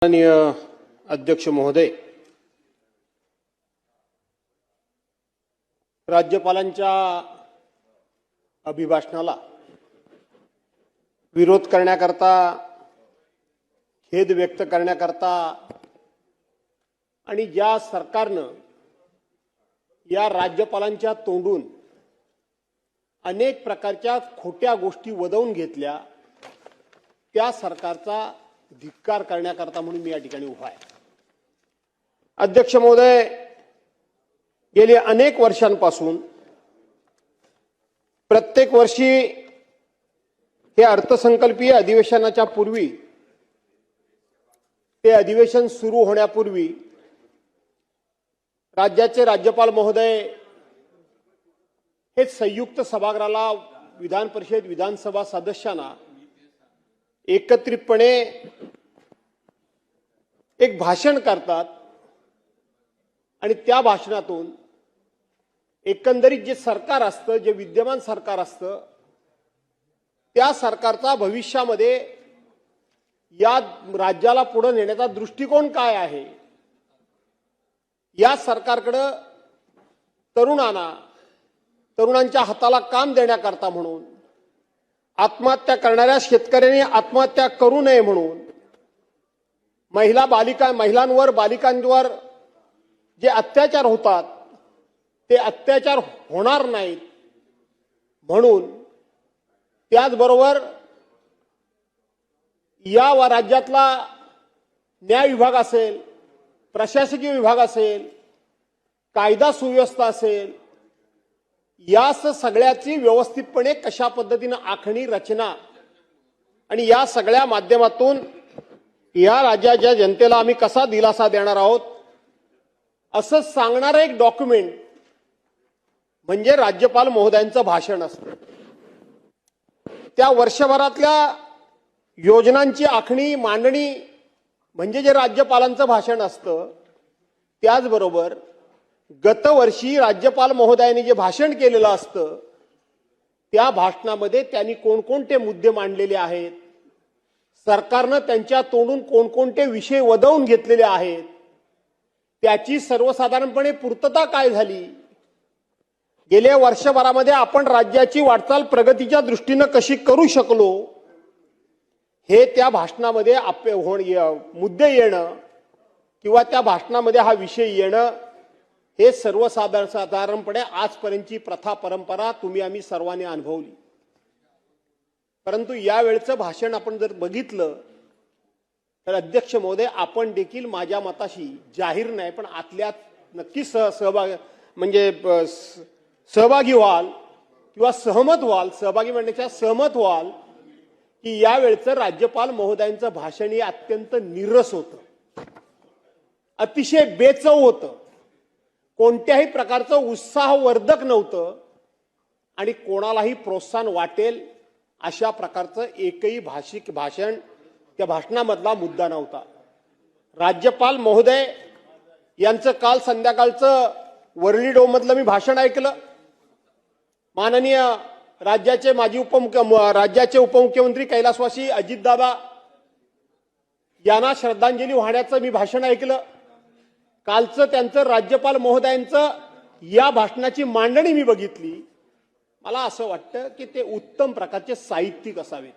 माननीय अध्यक्ष महोदय, राज्यपालांच्या अभिभाषणाला विरोध करण्याकरता, खेद व्यक्त करण्याकरता आणि ज्या सरकारनं या राज्यपालांच्या तोंडून अनेक प्रकारच्या खोट्या गोष्टी वदवून घेतल्या, त्या सरकारचा धिक्कार करण्याकरता म्हणून मी या ठिकाणी उभा आहे। अध्यक्ष महोदय, गेली अनेक वर्षांपासून प्रत्येक वर्षी हे अर्थसंकल्पीय अधिवेशनाच्या पूर्वी, ते अधिवेशन सुरू होण्यापूर्वी राज्याचे राज्यपाल महोदय हे संयुक्त सभागृहाला विधान परिषद विधानसभा सदस्यांना एकत्रितपणे एक भाषण करतात आणि त्या भाषणातून एकंदरीत जे सरकार असतं, जे विद्यमान सरकार असतं, त्या सरकारचा भविष्यामध्ये या राज्याला पुढे नेण्याचा दृष्टिकोन काय आहे, या सरकारकडे तरुणांच्या हाताला काम देण्याकरता म्हणून, आत्महत्या करणाऱ्या शेतकऱ्यांनी आत्महत्या करू नये म्हणून, महिलांवर बालिकांवर जे अत्याचार होतात ते अत्याचार होणार नाहीत म्हणून, त्याचबरोबर या राज्यातला न्याय विभाग असेल, प्रशासकीय विभाग असेल, कायदा सुव्यवस्था असेल, या सगळ्याची व्यवस्थितपणे कशा पद्धतीने आखणी, रचना आणि या सगळ्या माध्यमातून या राज्याच्या जनतेला आम्ही कसा दिलासा देणार आहोत असं सांगणारं एक डॉक्युमेंट म्हणजे राज्यपाल महोदयांचं भाषण असतं। त्या वर्षभरातल्या योजनांची आखणी, मांडणी म्हणजे जे राज्यपालांचं भाषण असतं, त्याचबरोबर गतवर्षी राज्यपाल महोदयांनी जे भाषण केलेलं असतं त्या भाषणामध्ये त्यांनी कोणकोणते मुद्दे मांडलेले आहेत, सरकारनं त्यांच्या तोंडून कोणकोणते विषय वदवून घेतलेले आहेत, त्याची सर्वसाधारणपणे पूर्तता काय झाली, गेल्या वर्षभरामध्ये आपण राज्याची वाटचाल प्रगतीच्या दृष्टीने कशी करू शकलो, हे त्या भाषणामध्ये मुद्दे येणं किंवा त्या भाषणामध्ये हा विषय येणं, हे सर्वसाधारणपणे आजपर्यंतची प्रथा परंपरा तुम्ही आम्ही सर्वांनी अनुभवली। परंतु यावेळचं भाषण आपण जर बघितलं तर अध्यक्ष महोदय, आपण देखील माझ्या मताशी जाहीर नाही पण आतल्यात नक्की सहभागी व्हाल किंवा सहमत व्हाल, सहभागी म्हणण्याच्या सहमत व्हाल की यावेळचं राज्यपाल महोदयांचं भाषण हे अत्यंत नीरस होतं, अतिशय बेचव होतं, कोणत्याही प्रकारचं उत्साहवर्धक नव्हतं आणि कोणालाही प्रोत्साहन वाटेल अशा प्रकारचं एकही भाषण त्या भाषणामधला मुद्दा नव्हता। राज्यपाल महोदय यांचं काल संध्याकाळचं वरळी डोममधलं मी भाषण ऐकलं। माननीय राज्याचे राज्याचे उपमुख्यमंत्री कैलासवासी अजितदादा यांना श्रद्धांजली वाहण्याचं मी भाषण ऐकलं। कालचं त्यांचं राज्यपाल महोदयांचं या भाषणाची मांडणी मी बघितली। मला असं वाटतं की ते उत्तम प्रकारचे साहित्यिक असावेत।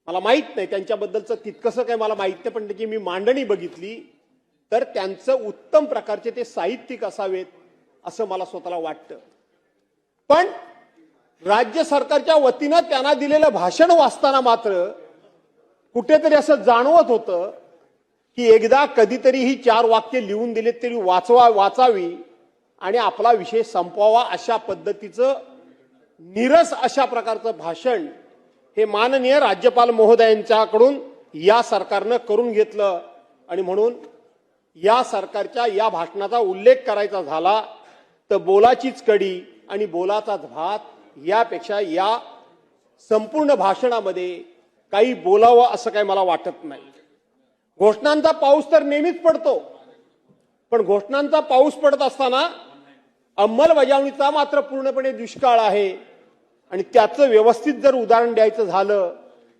मला माहित नाही त्यांच्याबद्दलचं तितकंसं काही मला माहित नाही, पण की मी मांडणी बघितली तर त्यांचं उत्तम प्रकारचे ते साहित्यिक असावेत असं मला स्वतःला वाटतं। पण राज्य सरकारच्या वतीनं त्यांना दिलेलं भाषण वाचताना मात्र कुठेतरी असं जाणवत होतं की एकदा कधीतरी ही 4 वाक्य लिहून दिलेत तरी वाचावी आणि आपला विषय संपवावा, अशा पद्धतीचं नीरस अशा प्रकारचं भाषण हे माननीय राज्यपाल महोदयांच्याकडून या सरकारनं करून घेतलं। आणि म्हणून या सरकारच्या या भाषणाचा उल्लेख करायचा झाला तर बोलाचीच कडी आणि बोलाचाच भात, यापेक्षा या संपूर्ण भाषणामध्ये काही बोलावं असं काही मला वाटत नाही। घोषणांचा पाऊस तर नेहमीच पडतो, पण घोषणांचा पाऊस पडत असताना अंमलबजावणीचा मात्र पूर्णपणे दुष्काळ आहे। आणि त्याचं व्यवस्थित जर उदाहरण द्यायचं झालं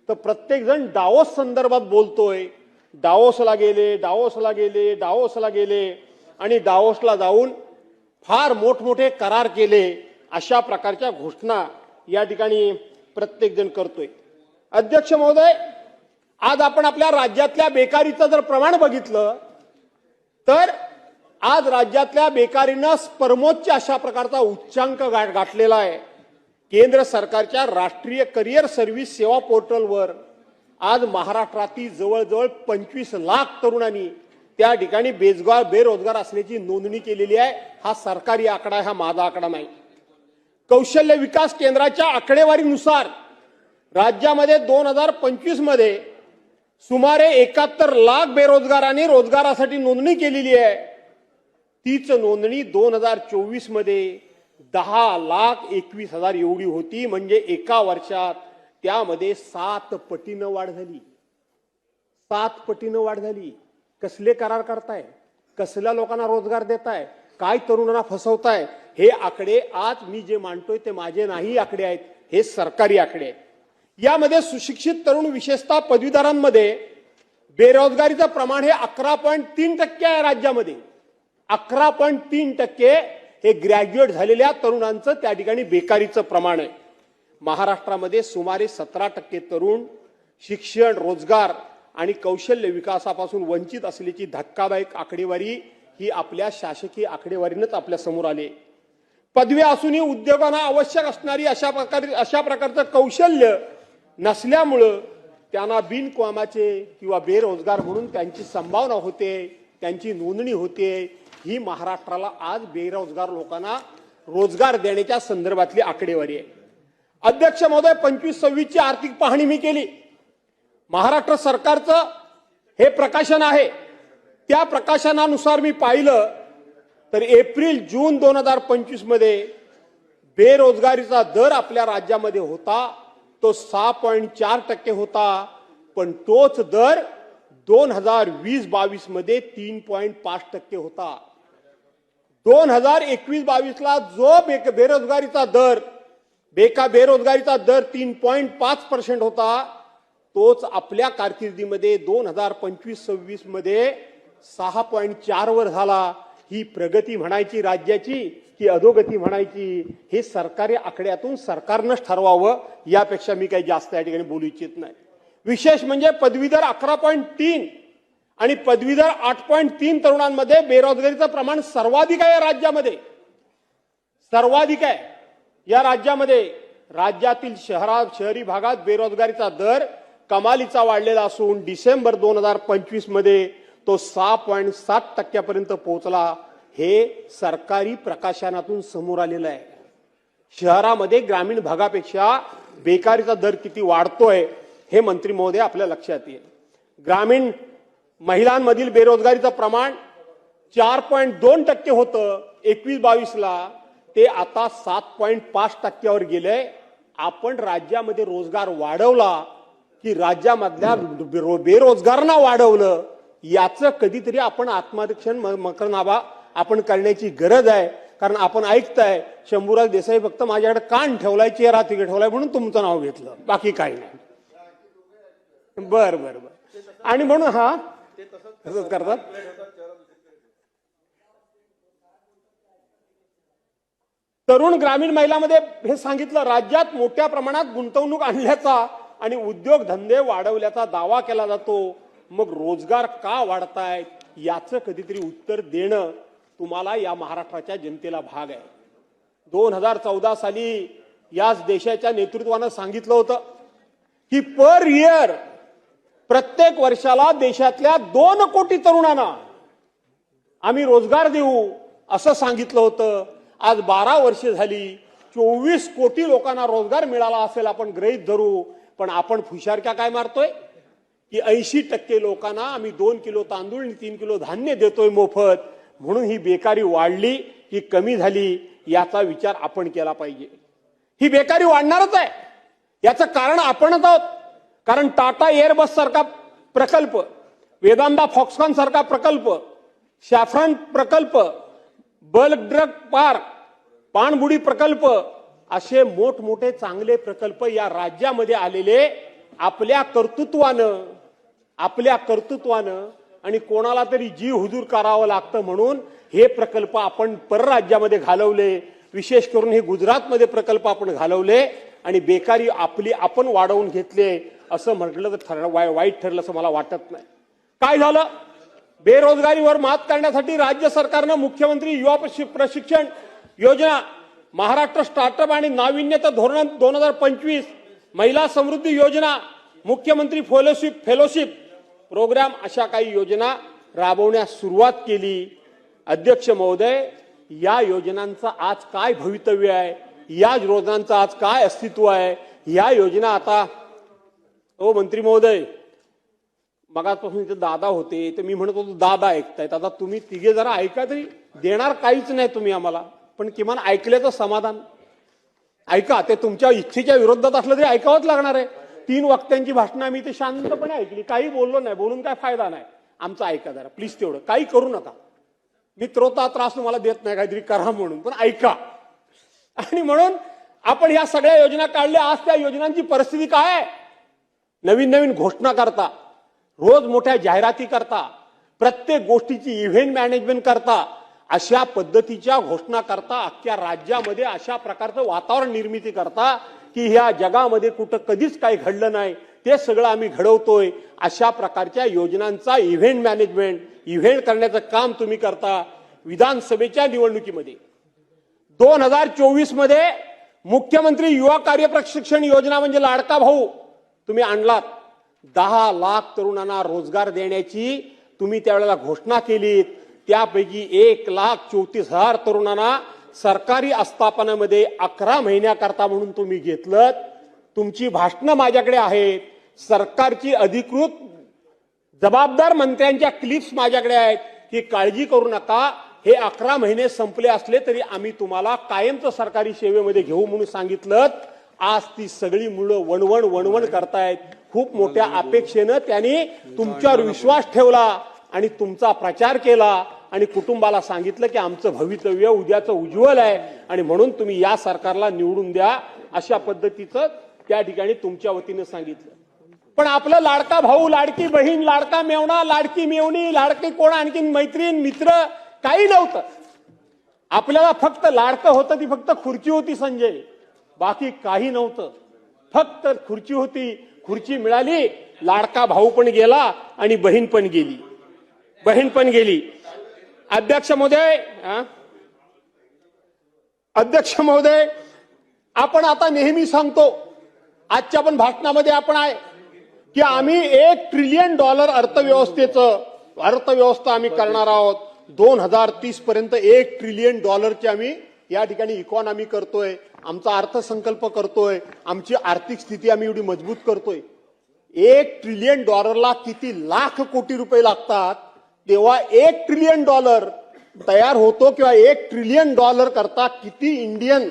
तर प्रत्येक जण डावोस संदर्भात बोलतोय, डाओसला गेले आणि डाओसला जाऊन फार मोठमोठे करार केले, अशा प्रकारच्या घोषणा या ठिकाणी प्रत्येक जण करतोय। अध्यक्ष महोदय, आज आपण आपल्या राज्यातल्या बेकारीचं जर प्रमाण बघितलं तर आज राज्यातल्या बेकारीनं परमोच्च अशा प्रकारचा उच्चांक गाठलेला आहे। केंद्र सरकारच्या राष्ट्रीय करिअर सर्व्हिस सेवा पोर्टलवर आज महाराष्ट्रातील जवळजवळ 25 लाख तरुणांनी त्या ठिकाणी बेरोजगार असण्याची नोंदणी केलेली आहे। हा सरकारी आकडा आहे, हा माझा आकडा नाही। कौशल्य विकास केंद्राच्या आकडेवारीनुसार राज्यामध्ये 2025 मध्ये सुमारे 71 लाख बेरोजगारांनी रोजगारासाठी नोंदणी केलेली आहे। तीच नोंदणी 2024 मध्ये 10,21,000 एवढी होती, म्हणजे एका वर्षात त्यामध्ये 7 पटीनं वाढ झाली। 7 पटीनं वाढ झाली। कसले करार करताय, कसल्या लोकांना रोजगार देताय, काय तरुणांना फसवताय, हे आकडे आज मी जे मांडतोय ते माझे नाही आकडे आहेत, हे सरकारी आकडे आहेत। यामध्ये सुशिक्षित तरुण विशेषतः पदवीधरांमध्ये बेरोजगारीचं प्रमाण हे 11.3% आहे राज्यामध्ये। 11.3% हे ग्रॅज्युएट झालेल्या तरुणांचं त्या ठिकाणी बेकारीचं प्रमाण आहे। महाराष्ट्रामध्ये सुमारे 17% तरुण शिक्षण, रोजगार आणि कौशल्य विकासापासून वंचित असल्याची धक्कादायक आकडेवारी ही आपल्या शासकीय आकडेवारीनंच आपल्या समोर आली। पदवी असूनही उद्योगांना आवश्यक असणारी अशा प्रकारचं कौशल्य नसल्यामुळं त्यांना बिनकामाचे किंवा बेरोजगार म्हणून त्यांची संभावना होते, त्यांची नोंदणी होते। ही महाराष्ट्राला आज बेरोजगार लोकांना रोजगार देण्याच्या संदर्भातली आकडेवारी आहे। अध्यक्ष महोदय, 25-26 ची आर्थिक पाहणी मी केली। महाराष्ट्र सरकारचं हे प्रकाशन आहे, त्या प्रकाशनानुसार मी पाहिलं तर एप्रिल-जून 2025 मध्ये बेरोजगारीचा दर आपल्या राज्यामध्ये होता तो 6.4% होता, पण तोच दर 2020-22 मध्ये 3.5% होता। 2021-22 ला जो बेरोजगारीचा दर 3.5% होता, तोच आपल्या कारकिर्दीमध्ये 2025-26 मध्ये 6.4 वर झाला। ही प्रगती म्हणायची राज्याची की अधोगती म्हणायची, हे सरकारी आकड्यातून सरकारनंच ठरवावं। यापेक्षा मी काही जास्त या ठिकाणी बोलू इच्छित नाही। विशेष म्हणजे पदवीधर 11.3 आणि पदवीधर 8.3 तरुणांमध्ये बेरोजगारीचं प्रमाण सर्वाधिक आहे राज्यामध्ये, सर्वाधिक आहे या राज्यामध्ये। राज्यातील शहरी भागात बेरोजगारीचा दर कमालीचा वाढलेला असून डिसेंबर 2025 मध्ये तो 6.7% पर्यंत पोहोचला। हे सरकारी प्रकाशनातून समोर आलेलं आहे। शहरामध्ये ग्रामीण भागापेक्षा बेकारीचा दर किती वाढतोय हे मंत्री महोदय आपल्या लक्षात येईल। ग्रामीण महिलांमधील बेरोजगारीचं प्रमाण 4.2% होतं 21-22 ला, ते आता 7.5% गेलंय। आपण राज्यामध्ये रोजगार वाढवला की राज्यामधल्या बेरोजगारांना वाढवलं, याचं कधीतरी आपण आत्मनिरीक्षण मकरनामा आपण करण्याची गरज आहे। कारण आपण ऐकताय शंभूराज देसाई फक्त माझ्याकडे कान ठेवलाय, चेहरा तिकडे ठेवलाय म्हणून तुमचं नाव घेतलं, बाकी काही नाही। बर बर बर आणि म्हणून हा तसंच करतात। तरुण ग्रामीण महिलांमध्ये हे सांगितलं, राज्यात मोठ्या प्रमाणात गुंतवणूक आणल्याचा आणि उद्योगधंदे वाढवल्याचा दावा केला जातो, मग रोजगार का वाढतायत याचं कधीतरी उत्तर देणं तुम्हाला या महाराष्ट्राच्या जनतेला भाग आहे। 2014 साली याच देशाच्या नेतृत्वानं सांगितलं होतं की पर इयर प्रत्येक वर्षाला देशातल्या 2 कोटी तरुणांना आम्ही रोजगार देऊ असं सांगितलं होतं। आज 12 वर्ष झाली, 24 कोटी लोकांना रोजगार मिळाला असेल आपण गृहीत धरू, पण आपण फुशारक्या काय मारतोय की 80% लोकांना आम्ही 2 किलो तांदूळ आणि 3 किलो धान्य देतोय मोफत, म्हणून ही बेकारी वाढली की कमी झाली याचा विचार आपण केला पाहिजे। ही बेकारी वाढणारच आहे, याचं कारण आपणच आहोत। कारण टाटा एअरबस सारखा प्रकल्प, वेदांता फॉक्सकॉन सारखा प्रकल्प, सॅफ्रॉन प्रकल्प, बल्क ड्रग पार्क, पाणबुडी प्रकल्प, असे मोठमोठे चांगले प्रकल्प या राज्यामध्ये आलेले आपल्या कर्तृत्वानं, आपल्या कर्तृत्वानं आणि कोणाला तरी जी हुजूर करावं लागतं म्हणून हे प्रकल्प आपण परराज्यामध्ये घालवले, विशेष करून हे गुजरातमध्ये प्रकल्प आपण घालवले आणि बेकारी आपली आपण वाढवून घेतले असं म्हटलं तर वाईट ठरलं असं मला वाटत नाही. काय झालं? बेरोजगारीवर मात करण्यासाठी राज्य सरकारनं मुख्यमंत्री युवा प्रशिक्षण योजना, महाराष्ट्र स्टार्टअप आणि नाविन्यता धोरण 2025, महिला समृद्धी योजना, मुख्यमंत्री फेलोशिप प्रोग्राम अशा काही योजना राबवण्यास सुरुवात केली. अध्यक्ष महोदय, या योजनांचं आज काय भवितव्य आहे? या योजनांचं आज काय अस्तित्व आहे? या योजना आता मंत्री महोदय, मगापासून इथे दादा होते तर मी म्हणत होतो दादा ऐकतायत, आता तुम्ही तिघे जरा ऐका तरी. देणार काहीच नाही तुम्ही आम्हाला, पण किमान ऐकल्याचं समाधान ऐका. ते तुमच्या इच्छेच्या विरोधात असलं तरी ऐकावंच लागणार आहे. 3 वक्त्यांची भाषणं आम्ही इथे शांतपणे ऐकली, काही बोललो नाही, बोलून काय फायदा नाही. आमचं ऐका जरा प्लीज, तेवढं काही करू नका. मी त्रोता त्रास तुम्हाला देत नाही काहीतरी करा म्हणून, पण ऐका. आणि म्हणून आपण ह्या सगळ्या योजना काढल्या. आज त्या योजनांची परिस्थिती काय आहे? नवीन नवीन घोषणा करता, रोज मोठ्या जाहिराती करता, प्रत्येक गोष्टीची इव्हेंट मॅनेजमेंट करता, अशा पद्धतीच्या घोषणा करता, अख्ख्या राज्यामध्ये अशा प्रकारचं वातावरण निर्मिती करता की ह्या जगामध्ये कुठं कधीच काही घडलं नाही ते सगळं आम्ही घडवतोय. अशा प्रकारच्या योजनांचा इव्हेंट मॅनेजमेंट, इव्हेंट करण्याचं काम तुम्ही करता. विधानसभेच्या निवडणुकीमध्ये 2024 मध्ये मुख्यमंत्री युवा कार्य प्रशिक्षण योजना म्हणजे लाडका भाऊ तुम्ही आणलात. 10 लाख तरुणांना रोजगार देण्याची तुम्ही त्यावेळेला घोषणा केलीत. त्यापैकी 1,34,000 तरुणांना सरकारी आस्थापनामध्ये 11 महिन्याकरता म्हणून तुम्ही घेतलं. तुमची भाषणं माझ्याकडे आहेत, सरकारची अधिकृत जबाबदार मंत्र्यांच्या क्लिप्स माझ्याकडे आहेत की काळजी करू नका, हे 11 महिने संपले असले तरी आम्ही तुम्हाला कायमचं सरकारी सेवेमध्ये घेऊ म्हणून सांगितलं. आज ती सगळी मुलं वणवण करतायत. खूप मोठ्या अपेक्षेनं त्यांनी तुमच्यावर विश्वास ठेवला आणि तुमचा प्रचार केला आणि कुटुंबाला सांगितलं की आमचं भवितव्य उद्याचं उज्ज्वल आहे आणि म्हणून तुम्ही या सरकारला निवडून द्या, अशा पद्धतीचं त्या ठिकाणी तुमच्या वतीनं सांगितलं. पण आपलं लाडका भाऊ, लाडकी बहीण, लाडका मेवणा, लाडकी मेवणी, लाडकी कोण आणखीन मैत्रीण मित्र काही नव्हतं. आपल्याला फक्त लाडकं होतं, ती फक्त खुर्ची होती संजय, बाकी काही नव्हतं. फक्त खुर्ची होती. खुर्ची मिळाली, लाडका भाऊ पण गेला आणि बहीण पण गेली. अध्यक्ष महोदय, आपण आता नेहमी सांगतो, आजच्या पण भाषणामध्ये आपण आहे की आम्ही $1 ट्रिलियन अर्थव्यवस्था आम्ही करणार आहोत. 2030 पर्यंत $1 ट्रिलियन आम्ही या ठिकाणी इकॉनॉमी करतोय, आमचा अर्थसंकल्प करतोय, आमची आर्थिक स्थिती आम्ही एवढी मजबूत करतोय. $1 ट्रिलियन किती लाख कोटी रुपये लागतात, तेव्हा $1 ट्रिलियन तयार होतो किंवा $1 ट्रिलियन करता किती इंडियन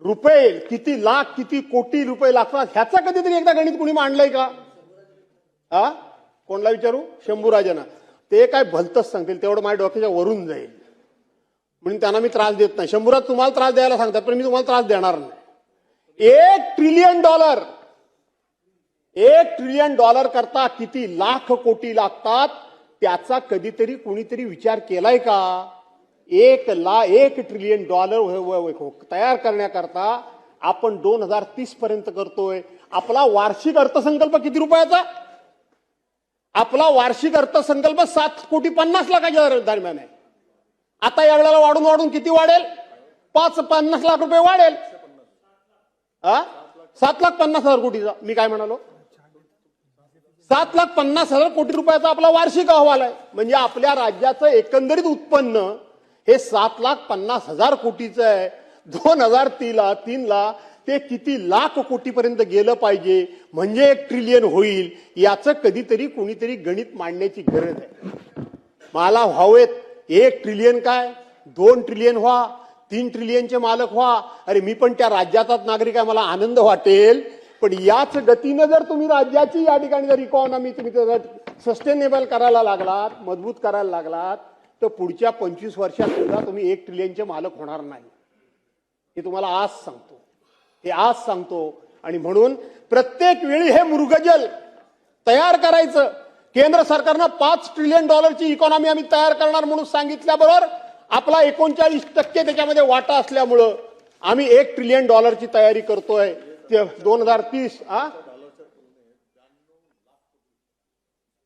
रुपये, किती लाख, किती कोटी रुपये लागतात, ह्याचा कधीतरी एकदा गणित कुणी मांडलंय का? कोणला विचारू? शंभूराजांना. ते काय भलतच सांगतील, तेवढं माझ्या डोक्याच्या वरून जाईल म्हणून त्यांना मी त्रास देत नाही. शंभूराज तुम्हाला त्रास द्यायला सांगतात, पण मी तुम्हाला त्रास देणार नाही. $1 ट्रिलियन करता किती लाख कोटी लागतात, त्याचा कधीतरी कुणीतरी विचार केलाय का? 1 ट्रिलियन तयार करण्याकरता आपण 2030 पर्यंत करतोय. आपला वार्षिक अर्थसंकल्प किती रुपयाचा? आपला वार्षिक अर्थसंकल्प 7,50,00,000 दरम्यान आहे. आता या वेळेला वाढून किती वाढेल? 50 लाख रुपये वाढेल. 7,50,000 कोटीचा मी काय म्हणालो? 7,50,000 कोटी रुपयाचा आपला वार्षिक अहवाल आहे. म्हणजे आपल्या राज्याचं एकंदरीत उत्पन्न हे 7,50,000 कोटीचं आहे. 2003 ला ते किती लाख कोटीपर्यंत गेलं पाहिजे म्हणजे 1 ट्रिलियन होईल. याचं कधीतरी कुणीतरी गणित मांडण्याची गरज आहे. मला व्हावेत 1 ट्रिलियन काय, 2 ट्रिलियन व्हा, 3 ट्रिलियनचे मालक व्हा. अरे मी पण त्या राज्याचाच नागरिक आहे, मला आनंद वाटेल. पण याच गतीनं जर तुम्ही राज्याची या ठिकाणी जर इकॉनॉमी तुम्ही जर सस्टेनेबल करायला लागलात, मजबूत करायला लागलात, तर पुढच्या 25 वर्षात सुद्धा तुम्ही 1 ट्रिलियनचे मालक होणार नाही. हे तुम्हाला आज सांगतो. आणि म्हणून प्रत्येक वेळी हे मृगजल तयार करायचं. केंद्र सरकारनं $5 ट्रिलियन इकॉनॉमी आम्ही तयार करणार म्हणून सांगितल्याबरोबर आपला 39% त्याच्यामध्ये वाटा असल्यामुळं आम्ही $1 ट्रिलियन तयारी करतोय. 2030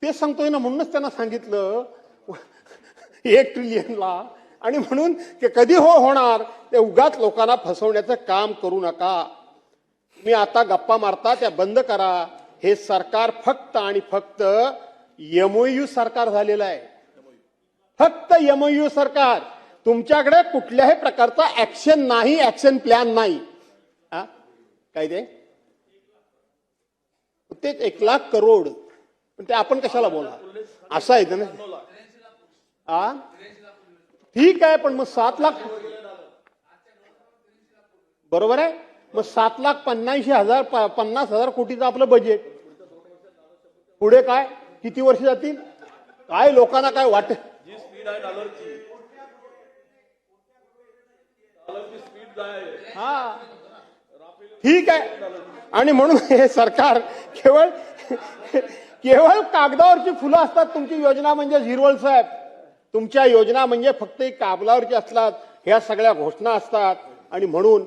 ते सांगतोय ना, म्हणूनच त्यांना सांगितलं 1 ट्रिलियनला. आणि म्हणून ते कधी होणार ते उगाच लोकांना फसवण्याचं काम करू नका. मी आता गप्पा मारता त्या बंद करा. हे सरकार फक्त आणि फक्त MOU सरकार झालेलं आहे. फक्त MOU सरकार. तुमच्याकडे कुठल्याही प्रकारचा ऍक्शन नाही, ऍक्शन प्लॅन नाही. काय तेच 1 लाख करोड. पण ते आपण कशाला बोला असं आहे ना. ठीक आहे, पण मग 7 लाख बरोबर आहे. मग 7,50,000 कोटीचं आपलं बजेट. पुढे काय किती वर्ष जातील काय लोकांना काय वाटत. हा ठीक आहे. आणि म्हणून हे सरकार केवळ कागदावरची फुलं असतात. तुमची योजना म्हणजे झिरवळ साहेब, तुमच्या योजना म्हणजे फक्त कागदावरची असतात. ह्या सगळ्या घोषणा असतात. आणि म्हणून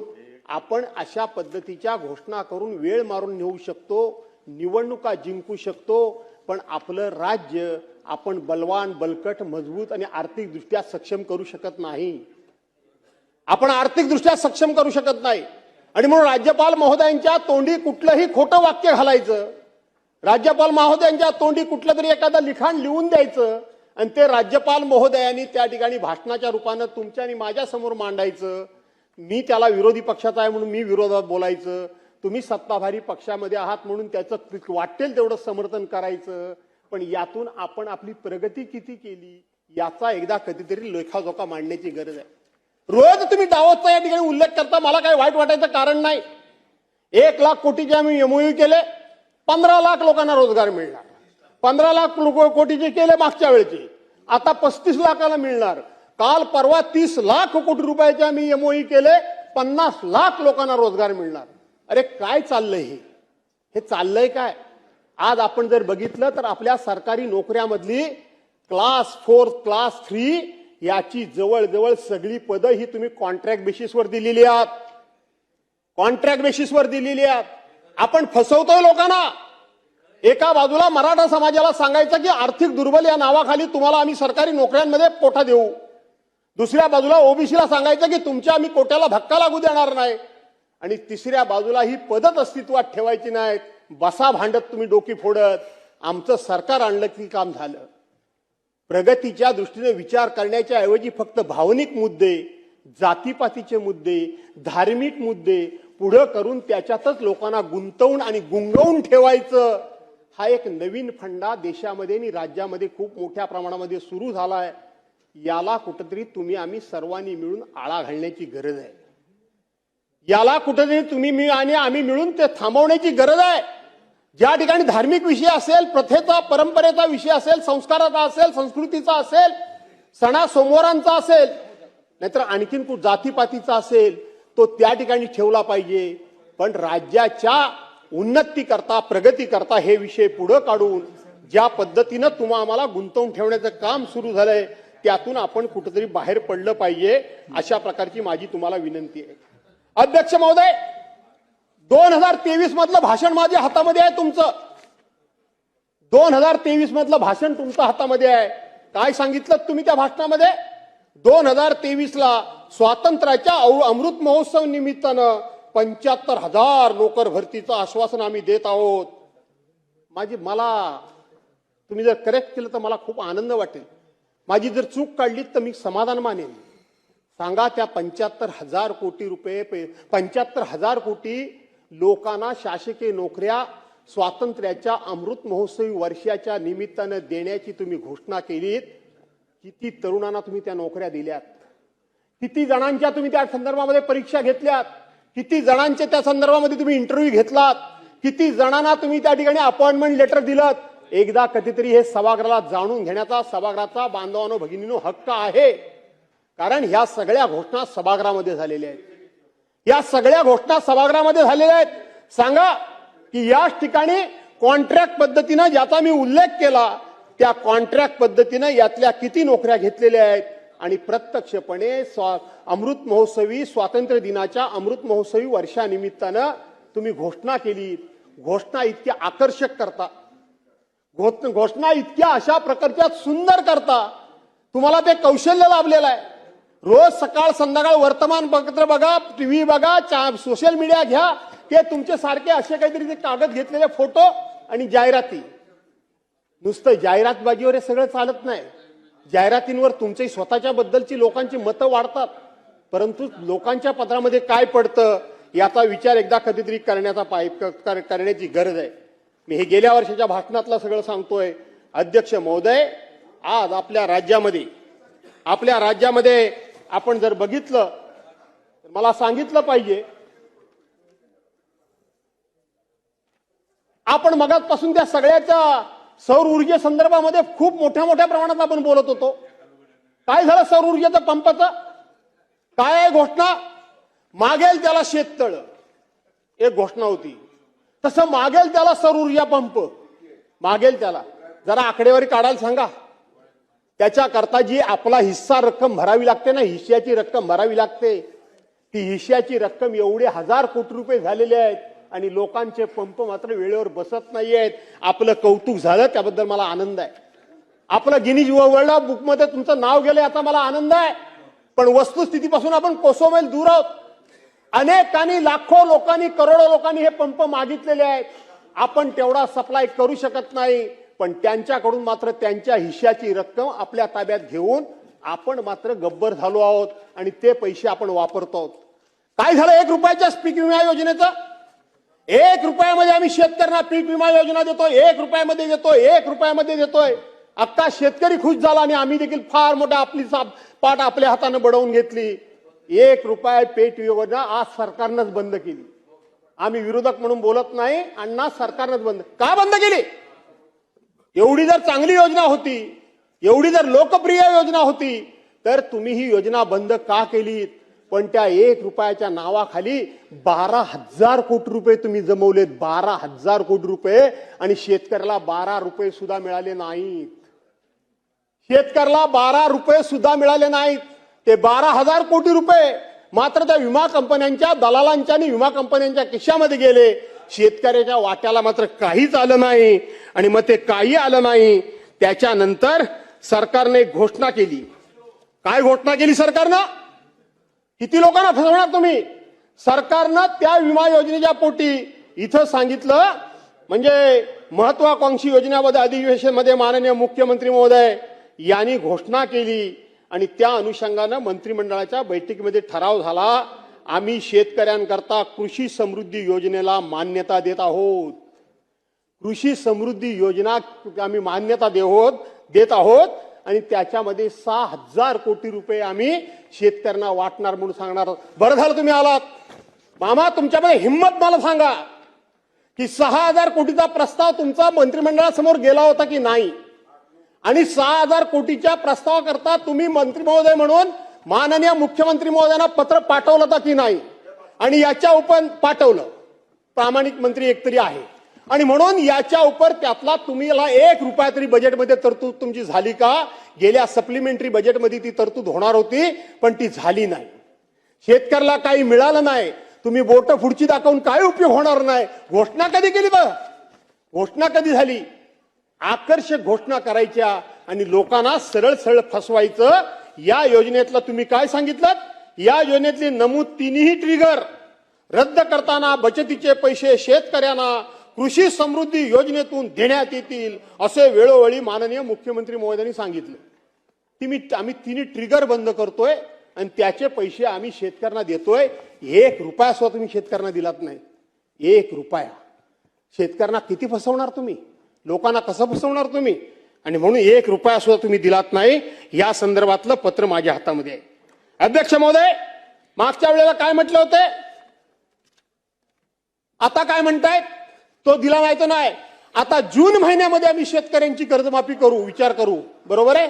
आपण अशा पद्धतीच्या घोषणा करून वेळ मारून नेऊ शकतो, निवडणुका जिंकू शकतो, पण आपलं राज्य आपण बलवान, बलकट, मजबूत आणि आर्थिकदृष्ट्या सक्षम करू शकत नाही. आपण आर्थिकदृष्ट्या सक्षम करू शकत नाही. आणि म्हणून राज्यपाल महोदयांच्या तोंडी कुठलंही खोटं वाक्य घालायचं, राज्यपाल महोदयांच्या तोंडी कुठलं तरी एखादं लिखाण लिहून द्यायचं आणि ते राज्यपाल महोदयांनी त्या ठिकाणी भाषणाच्या रूपानं तुमच्या आणि माझ्या समोर मांडायचं. मी त्याला विरोधी पक्षाचा आहे म्हणून मी विरोधात बोलायचं, तुम्ही सत्ताधारी पक्षामध्ये आहात म्हणून त्याचं वाटेल तेवढं समर्थन करायचं. पण यातून आपण आपली प्रगती किती केली याचा एकदा कधीतरी लेखाजोखा मांडण्याची गरज आहे. रोज तुम्ही दावतचा या ठिकाणी उल्लेख करता, मला काही वाईट वाटायचं कारण नाही. 1 लाख कोटीचे आम्ही MOU केले, 15 लाख लोकांना रोजगार मिळणार. 15 लाख कोटीचे केले मागच्या वेळेचे, आता 35 लाखाला मिळणार. काल परवा 30 लाख कोटी रुपयाचे आम्ही MOU केले, 50 लाख लोकांना रोजगार मिळणार. अरे काय चाललंय हे चाललंय काय? आज आपण जर बघितलं तर आपल्या सरकारी नोकऱ्यामधली क्लास 4, क्लास 3 याची जवळजवळ सगळी पदं ही तुम्ही कॉन्ट्रॅक्ट बेसिसवर दिलेली आहात. कॉन्ट्रॅक्ट बेसिसवर दिलेली आहात. आपण फसवतोय लोकांना. एका बाजूला मराठा समाजाला सांगायचं की आर्थिक दुर्बल या नावाखाली तुम्हाला आम्ही सरकारी नोकऱ्यांमध्ये कोटा देऊ, दुसऱ्या बाजूला ओबीसीला सांगायचं की तुमच्या आम्ही कोट्याला धक्का लागू देणार नाही, आणि तिसऱ्या बाजूला ही पदच अस्तित्वात ठेवायची नाहीत. बसा भांडत तुम्ही डोकी फोडत. आमचं सरकार आणलं की काम झालं. प्रगतीच्या दृष्टीने विचार करण्याच्या ऐवजी फक्त भावनिक मुद्दे, जातीपातीचे मुद्दे, धार्मिक मुद्दे पुढे करून त्याच्यातच लोकांना गुंतवून आणि गुंगवून ठेवायचं, हा एक नवीन फंडा देशामध्ये आणि राज्यामध्ये खूप मोठ्या प्रमाणामध्ये सुरू झालाय. याला कुठेतरी तुम्ही आम्ही सर्वांनी मिळून आळा घालण्याची गरज आहे. याला कुठेतरी तुम्ही मी आणि आम्ही मिळून ते थांबवण्याची गरज आहे. ज्या ठिकाणी धार्मिक विषय असेल, प्रथेचा परंपरेचा विषय असेल, संस्काराचा असेल, संस्कृतीचा असेल, सणासोमवारांचा असेल, नाहीतर आणखीन खूप जातीपातीचा असेल, तो त्या ठिकाणी ठेवला पाहिजे. पण राज्याच्या उन्नती करता, प्रगती करता हे विषय पुढे काढून ज्या पद्धतीनं तुम्हा आम्हाला गुंतवून ठेवण्याचं काम सुरू झालंय त्यातून आपण कुठेतरी बाहेर पडलं पाहिजे. अशा प्रकारची माझी तुम्हाला विनंती आहे. अध्यक्ष महोदय, 2023 मधलं भाषण माझ्या हातामध्ये आहे. तुमचं 2023 मधलं भाषण तुमच्या हातामध्ये आहे. काय सांगितलं तुम्ही त्या भाषणामध्ये? 2023 ला स्वातंत्र्याच्या अमृत महोत्सव निमित्तानं 75,000 नोकर भरतीचं आश्वासन आम्ही देत आहोत. मला तुम्ही जर करेक्ट केलं तर मला खूप आनंद वाटेल. माझी जर चूक काढली तर मी समाधान मानेन. सांगा त्या 75,000 कोटी रुपये, 75,000 कोटी लोकांना शासकीय नोकऱ्या स्वातंत्र्याच्या अमृत महोत्सवी वर्षाच्या निमित्तानं देण्याची तुम्ही घोषणा केलीत. किती तरुणांना तुम्ही त्या नोकऱ्या दिल्यात? किती जणांच्या तुम्ही त्या संदर्भामध्ये परीक्षा घेतल्यात? किती जणांचे त्या संदर्भामध्ये तुम्ही इंटरव्ह्यू घेतलात? किती जणांना तुम्ही त्या ठिकाणी अपॉइंटमेंट लेटर दिलं? एकदा कधीतरी हे सभागृहाला जाणून घेण्याचा सभागृहाचा बांधवांनो भगिनींनो हक्क आहे. कारण ह्या सगळ्या घोषणा सभागृहामध्ये झालेल्या आहेत. या सगळ्या घोषणा सभागृहामध्ये झालेल्या आहेत. सांगा की या ठिकाणी कॉन्ट्रॅक्ट पद्धतीनं ज्याचा मी उल्लेख केला त्या कॉन्ट्रॅक्ट पद्धतीनं यातल्या किती नोकऱ्या घेतलेल्या आहेत आणि प्रत्यक्षपणे अमृत महोत्सवी स्वातंत्र्य दिनाच्या अमृत महोत्सवी वर्षानिमित्तानं तुम्ही घोषणा केली. घोषणा इतक्या आकर्षक करता, घोषणा इतक्या अशा प्रकारच्या सुंदर करता, तुम्हाला ते कौशल्य लाभलेलं आहे. रोज सकाळ संध्याकाळ वर्तमानपत्र बघा, टीव्ही बघा, सोशल मीडिया घ्या, ते तुमचे सारखे असे काहीतरी ते कागद घेतलेले फोटो आणि जाहिराती. नुसतं जाहिरातबाजीवर हे सगळं चालत नाही. जाहिरातींवर तुमची स्वतःच्या बद्दलची लोकांची मतं वाढतात, परंतु लोकांच्या पत्रामध्ये काय पडतं याचा विचार एकदा कधीतरी करण्याची गरज आहे. मी हे गेल्या वर्षाच्या भाषणातलं सगळं सांगतोय. अध्यक्ष महोदय, आज आपल्या राज्यामध्ये आपण जर बघितलं तर मला सांगितलं पाहिजे, आपण मगाचपासून त्या सगळ्याच्या सौर ऊर्जे संदर्भामध्ये खूप मोठ्या प्रमाणात आपण बोलत होतो. काय झालं सौर ऊर्जेचं पंपाचं? काय आहे घोषणा? मागेल त्याला शेततळ, एक घोषणा होती. तसं मागेल त्याला सौर ऊर्जा पंप, मागेल त्याला. जरा आकडेवारी काढायला सांगा. त्याच्याकरता जी आपला हिस्सा रक्कम भरावी लागते ना, हिश्श्याची रक्कम भरावी लागते, ती हिश्श्याची रक्कम एवढे 1000 कोटी रुपये झालेले आहेत आणि लोकांचे पंप मात्र वेळेवर बसत नाहीयेत. आपलं कौतुक झालं, त्याबद्दल मला आनंद आहे. आपलं गिनीज वर्ल्ड बुकमध्ये तुमचं नाव गेलं याचा मला आनंद आहे. पण वस्तुस्थितीपासून आपण कोसोमैल दूर आहोत. अनेकांनी, लाखो लोकांनी, करोडो लोकांनी हे पंप मागितलेले आहेत. आपण तेवढा सप्लाय करू शकत नाही, पण त्यांच्याकडून मात्र त्यांच्या हिश्श्याची रक्कम आपल्या ताब्यात घेऊन आपण मात्र गब्बर झालो आहोत आणि ते पैसे आपण वापरतो आहोत. काय झालं 1 रुपयाच्या पीक विमा योजनेचं? 1 रुपयामध्ये आम्ही शेतकऱ्यांना पीक विमा योजना देतोय, 1 रुपयामध्ये देतोय, 1 रुपयामध्ये देतोय. अख्खा शेतकरी खुश झाला आणि आम्ही देखील फार मोठा आपली पाठ आपल्या हाताने बडवून घेतली. 1 रुपया पीक योजना आज सरकारनंच बंद केली. आम्ही विरोधक म्हणून बोलत नाही, अण्णा सरकारनंच बंद का बंद केली? एवढी जर चांगली योजना होती, एवढी जर लोकप्रिय योजना होती, तर तुम्ही ही योजना बंद का केलीत? पण त्या 1 रुपयाच्या नावाखाली 12,000 कोटी रुपये तुम्ही जमवलेत. 12,000 कोटी रुपये, आणि शेतकऱ्याला 12 रुपये सुद्धा मिळाले नाहीत. शेतकऱ्याला 12 रुपये सुद्धा मिळाले नाहीत. ते 12,000 कोटी रुपये मात्र त्या विमा कंपन्यांच्या, दलालांच्या आणि विमा कंपन्यांच्या खिशामध्ये गेले. शेतकऱ्याच्या वाट्याला मात्र काहीच आलं नाही. आणि मग ते काही आलं नाही, त्याच्यानंतर सरकारने घोषणा केली. काय घोषणा केली सरकारनं? किती लोकांना फसवणार तुम्ही? सरकारनं त्या विमा योजनेच्या पोटी इथं सांगितलं, म्हणजे महत्वाकांक्षी योजनेमध्ये अधिवेशनमध्ये माननीय मुख्यमंत्री महोदय यांनी घोषणा केली आणि त्या अनुषंगानं मंत्रिमंडळाच्या बैठकीमध्ये ठराव झाला. आम्ही शेतकऱ्यांकरता कृषी समृद्धी योजनेला मान्यता देत आहोत. कृषी समृद्धी योजना आम्ही मान्यता देत आहोत आणि त्याच्यामध्ये 6,000 कोटी रुपये आम्ही शेतकऱ्यांना वाटणार म्हणून सांगणार. बरं झालं तुम्ही आलात मामा. तुमच्यामध्ये हिम्मत मला सांगा की 6,000 कोटीचा प्रस्ताव तुमचा मंत्रिमंडळासमोर गेला होता की नाही? आणि 6,000 कोटीच्या प्रस्तावाकरता तुम्ही मंत्री महोदय म्हणून माननीय मुख्यमंत्री महोदयांना पत्र पाठवलं होतं की नाही? आणि याच्या उपर पाठवलं. प्रामाणिक मंत्री एकतरी आहे आणि म्हणून याच्या उपर त्यातला तुम्ही 1 रुपया तरी बजेटमध्ये तरतूद तुमची झाली का? गेल्या सप्लिमेंटरी बजेटमध्ये ती तरतूद होणार होती, पण ती झाली नाही. शेतकऱ्याला काही मिळालं नाही. तुम्ही बोट पुढची दाखवून काय उपयोग होणार नाही. घोषणा कधी केली? तर घोषणा कधी झाली? आकर्षक घोषणा करायच्या आणि लोकांना सरळ सरळ फसवायचं. या योजनेतलं तुम्ही काय सांगितलं? या योजनेतली नमूद 3ही ट्रिगर रद्द करताना बचतीचे पैसे शेतकऱ्यांना कृषी समृद्धी योजनेतून देण्यात येतील असे वेळोवेळी माननीय मुख्यमंत्री महोदयांनी सांगितलं. आम्ही 3ही ट्रिगर बंद करतोय आणि त्याचे पैसे आम्ही शेतकऱ्यांना देतोय. 1 रुपया सुद्धा तुम्ही शेतकऱ्यांना दिलात नाही. 1 रुपया. शेतकऱ्यांना किती फसवणार तुम्ही? लोकांना कसं फसवणार तुम्ही? आणि म्हणून 1 रुपया सुद्धा तुम्ही दिलात नाही. या संदर्भातलं पत्र माझ्या हातामध्ये आहे. अध्यक्ष महोदय, मागच्या वेळेला काय म्हटलं होते, आता काय म्हणतायत? तो दिला नाही तर नाही. आता जून महिन्यामध्ये आम्ही शेतकऱ्यांची कर्जमाफी करू, विचार करू. बरोबर आहे?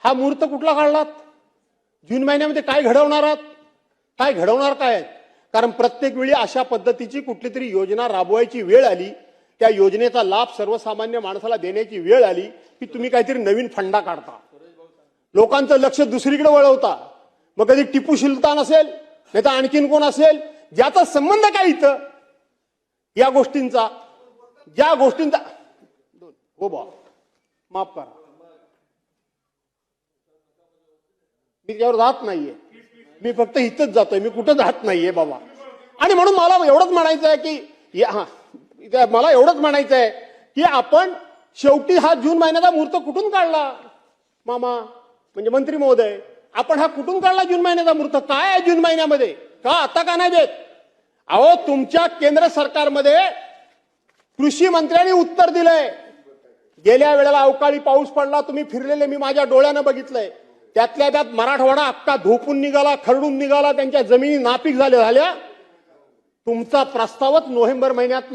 हा मुहूर्त कुठला काढलात? जून महिन्यामध्ये काय घडवणार आहात? काय घडवणार काय? कारण प्रत्येक वेळी अशा पद्धतीची कुठली तरी योजना राबवायची वेळ आली त्या योजनेचा लाभ सर्वसामान्य माणसाला देण्याची वेळ आली की तुम्ही काहीतरी नवीन फंडा काढता, लोकांचं लक्ष दुसरीकडे वळवता. मग कधी टिपू सुलतान असेल, नाही तर आणखीन कोण असेल, ज्याचा संबंध काय इथं या गोष्टींचा, ज्या गोष्टींचा. हो बा, माफ करा, मी त्याच्यावर जात नाहीये, मी फक्त इथंच जातोय, मी कुठं जात नाहीये बाबा. आणि म्हणून मला एवढंच म्हणायचं आहे की मला एवढंच म्हणायचं आहे की आपण शेवटी हा जून महिन्याचा मुहूर्त कुठून काढला मामा, म्हणजे मंत्री महोदय, आपण हा कुठून काढला जून महिन्याचा मुहूर्त? काय आहे जून महिन्यामध्ये? का आता का नाही देत? अहो, तुमच्या केंद्र सरकारमध्ये कृषी मंत्र्यांनी उत्तर दिलंय. गेल्या वेळेला अवकाळी पाऊस पडला, तुम्ही फिरलेले मी माझ्या डोळ्यानं बघितलंय. त्यातल्या त्यात मराठवाडा अख्खा धोपून निघाला, खरडून निघाला, त्यांच्या जमिनी नापीक झाल्या. तुमचा प्रस्तावच नोव्हेंबर महिन्यात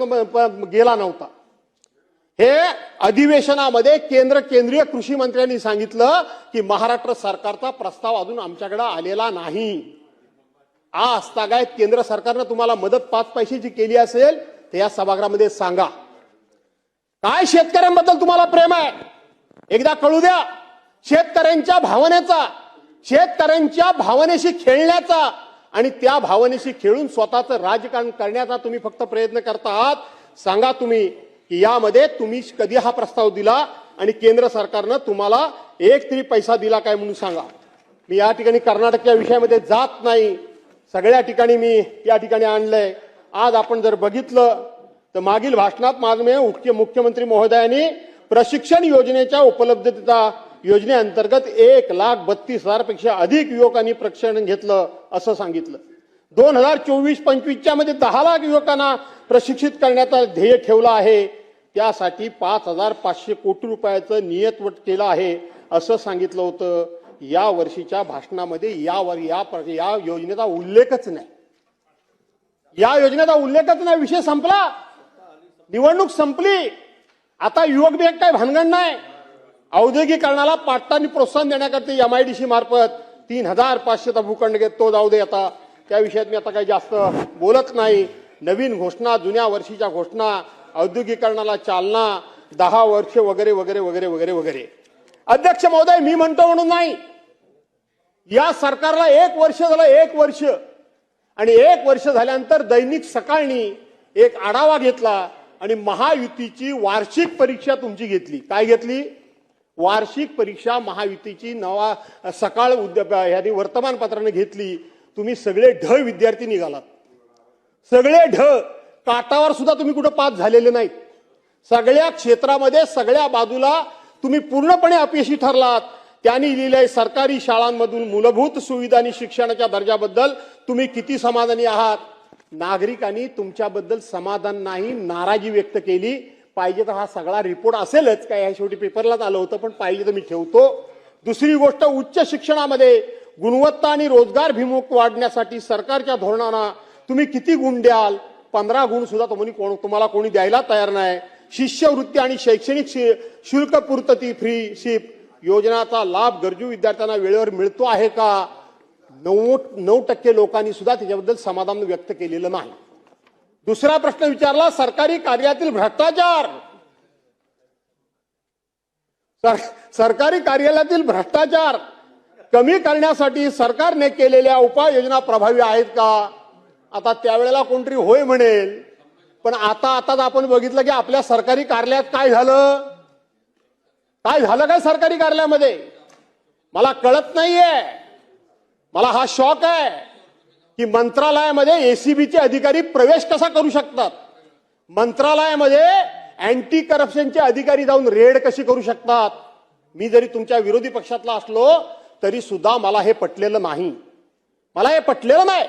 गेला नव्हता. हे अधिवेशनामध्ये केंद्रीय कृषी मंत्र्यांनी सांगितलं की महाराष्ट्र सरकारचा प्रस्ताव अजून आमच्याकडे आलेला नाही. आजतागायत केंद्र सरकारनं तुम्हाला मदत 5 पैशाची केली असेल तर या सभागृहामध्ये सांगा. काय शेतकऱ्यांबद्दल तुम्हाला प्रेम आहे एकदा कळू द्या. शेतकऱ्यांच्या भावनेचा, शेतकऱ्यांच्या भावनेशी खेळण्याचा आणि त्या भावनेशी खेळून स्वतःचं राजकारण करण्याचा तुम्ही फक्त प्रयत्न करता आहात. सांगा तुम्ही की यामध्ये तुम्ही कधी हा प्रस्ताव दिला आणि केंद्र सरकारनं तुम्हाला एक तरी पैसा दिला काय म्हणून सांगा. मी या ठिकाणी कर्नाटकच्या विषयामध्ये जात नाही, सगळ्या ठिकाणी मी या ठिकाणी आणलंय. आज आपण जर बघितलं तर मागील भाषणात माननीय मुख्यमंत्री महोदयांनी प्रशिक्षण योजनेच्या उपलब्धतेचा योजनेअंतर्गत 1,32,000 पेक्षा अधिक युवकांनी प्रशिक्षण घेतलं असं सांगितलं. 2024-25 मध्ये 10 लाख युवकांना प्रशिक्षित करण्याचा ध्येय ठेवला आहे. त्यासाठी 5,500 कोटी रुपयाचं नियतवट केलं आहे असं सांगितलं होतं. या वर्षीच्या भाषणामध्ये या योजनेचा उल्लेखच नाही. या योजनेचा उल्लेखच नाही. विषय संपला, निवडणूक संपली. आता युवक बँक काय भानगड नाही. औद्योगिकरणाला पाटणाने प्रोत्साहन देण्याकरता MIDC मार्फत 3,500चा भूखंड घेत, तो जाऊ दे. आता त्या विषयात मी आता काही जास्त बोलत नाही. नवीन घोषणा, जुन्या वर्षीच्या घोषणा, औद्योगिकरणाला चालना, 10 वर्ष वगैरे वगैरे वगैरे वगैरे वगैरे. अध्यक्ष महोदय, मी म्हणतो म्हणून नाही, या सरकारला 1 वर्ष झालं, 1 वर्ष. आणि 1 वर्ष झाल्यानंतर दैनिक सकाळनी एक आढावा घेतला आणि महायुतीची वार्षिक परीक्षा तुमची घेतली. काय घेतली? वार्षिक परीक्षा महायुतीची सकाळ यांनी वर्तमानपत्राने घेतली. तुम्ही सगळे ढ विद्यार्थी निघालात, सगळे ढ. काटावर सुद्धा तुम्ही कुठं पास झालेले नाहीत. सगळ्या क्षेत्रामध्ये सगळ्या बाजूला तुम्ही पूर्णपणे अपयशी ठरलात. त्यांनी लिहिलंय, सरकारी शाळांमधून मूलभूत सुविधा आणि शिक्षणाच्या दर्जाबद्दल तुम्ही किती समाधानी आहात. नागरिकांनी तुमच्याबद्दल समाधान नाही, नाराजी व्यक्त केली. पाहिजे तर हा सगळा रिपोर्ट असेलच, काय ह्या शेवटी पेपरलाच आलं होतं, पण पाहिजे तर मी ठेवतो. दुसरी गोष्ट, उच्च शिक्षणामध्ये गुणवत्ता आणि रोजगार भिमुख वाढण्यासाठी सरकारच्या धोरणांना तुम्ही किती गुण द्याल? 15 गुण सुद्धा तुम्हाला कोणी द्यायला तयार नाही. शिष्यवृत्ती आणि शैक्षणिक शुल्क पूर्तती फ्रीशिप योजनाचा लाभ गरजू विद्यार्थ्यांना वेळेवर मिळतो आहे का? 9% लोकांनी सुद्धा त्याच्याबद्दल समाधान व्यक्त केलेलं नाही. दुसरा प्रश्न विचारला, सरकारी कार्यालयातील भ्रष्टाचार. सरकारी कार्यालयातील भ्रष्टाचार कमी करण्यासाठी सरकारने केलेल्या उपाययोजना प्रभावी आहेत का? आता त्यावेळेला कोणतरी होय म्हणेल, पण आताच आपण बघितलं की आपल्या सरकारी कार्यालयात काय झालं. काय झालं काय सरकारी कार्यालयामध्ये मला कळत नाहीये. मला हा शॉक आहे की मंत्रालयामध्ये एसीबीचे अधिकारी प्रवेश कसा करू शकतात. मंत्रालयामध्ये अँटी करप्शनचे अधिकारी जाऊन रेड कशी करू शकतात. मी जरी तुमच्या विरोधी पक्षातला असलो तरी सुद्धा मला हे पटलेलं नाही. मला हे पटलेलं नाही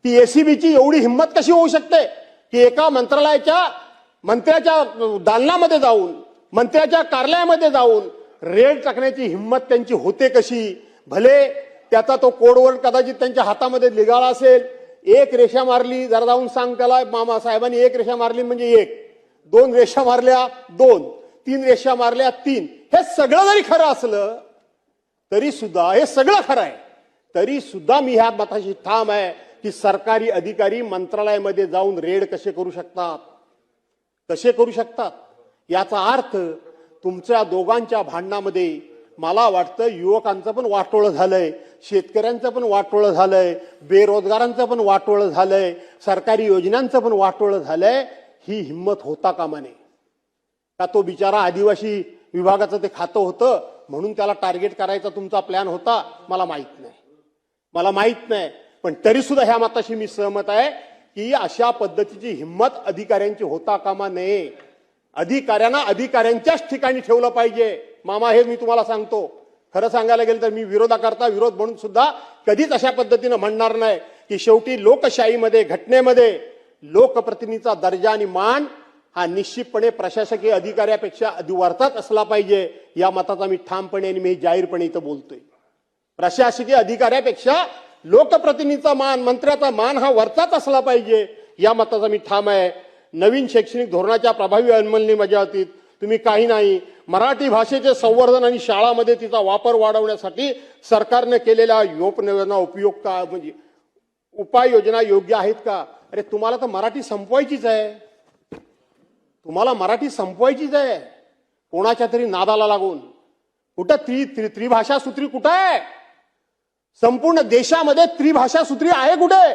की एसीबीची एवढी हिंमत कशी होऊ शकते की एका मंत्र्याच्या दालनामध्ये जाऊन, मंत्र्याच्या कार्यालयामध्ये जाऊन रेड टाकण्याची हिंमत त्यांची होते कशी. भले त्याचा तो कोडवर्ड कदाचित त्यांच्या हातामध्ये लिगाळा असेल. 1 रेषा मारली, जरा जाऊन सांग त्याला, मामा साहेबांनी 1 रेषा मारली म्हणजे 1, 2 रेषा मारल्या 2, 3 रेषा मारल्या 3. हे सगळं जरी खरं असलं तरी सुद्धा, हे सगळं खरं आहे तरी सुद्धा मी ह्या मताशी ठाम आहे की सरकारी अधिकारी मंत्रालयामध्ये जाऊन रेड कसे करू शकतात. कसे करू शकतात? याचा अर्थ तुमच्या दोघांच्या भांडणामध्ये मला वाटतं युवकांचं पण वाटोळं झालंय, शेतकऱ्यांचं पण वाटोळं झालंय, बेरोजगारांचं पण वाटोळं झालंय, सरकारी योजनांचं पण वाटोळं झालंय. ही हिंमत होता कामा नये. का तो बिचारा आदिवासी विभागाचं ते खातं होतं म्हणून त्याला टार्गेट करायचा तुमचा प्लॅन होता? मला माहित नाही. पण तरी सुद्धा ह्या मताशी मी सहमत आहे की अशा पद्धतीची हिंमत अधिकाऱ्यांची होता कामा नये. अधिकाऱ्यांना अधिकाऱ्यांच्याच ठिकाणी ठेवलं पाहिजे. मामा, हे मी तुम्हाला सांगतो, खरं सांगायला गेलं तर मी विरोधाकरता विरोध म्हणून सुद्धा कधीच अशा पद्धतीनं म्हणणार नाही की शेवटी लोकशाहीमध्ये, घटनेमध्ये लोकप्रतिनिधीचा दर्जा आणि मान हा निश्चितपणे प्रशासकीय अधिकाऱ्यापेक्षा वरचाच असला पाहिजे. या मताचा मी ठामपणे आणि मी जाहीरपणे इथं बोलतोय. प्रशासकीय अधिकाऱ्यापेक्षा लोकप्रतिनिधीचा मान, मंत्र्याचा मान हा वरचाच असला पाहिजे. या मताचा मी ठाम आहे. नवीन शैक्षणिक धोरणाच्या प्रभावी अंमलबजावणीत तुम्ही काही नाही. मराठी भाषेचे संवर्धन आणि शाळांमध्ये तिचा वापर वाढवण्यासाठी सरकारने केलेल्या उपाययोजना योग्य आहेत का? अरे तुम्हाला तर मराठी संपवायचीच आहे. कोणाच्या तरी नादाला लागून. कुठं त्रिभाषा सूत्री कुठं आहे? संपूर्ण देशामध्ये त्रिभाषा सूत्री आहे कुठे?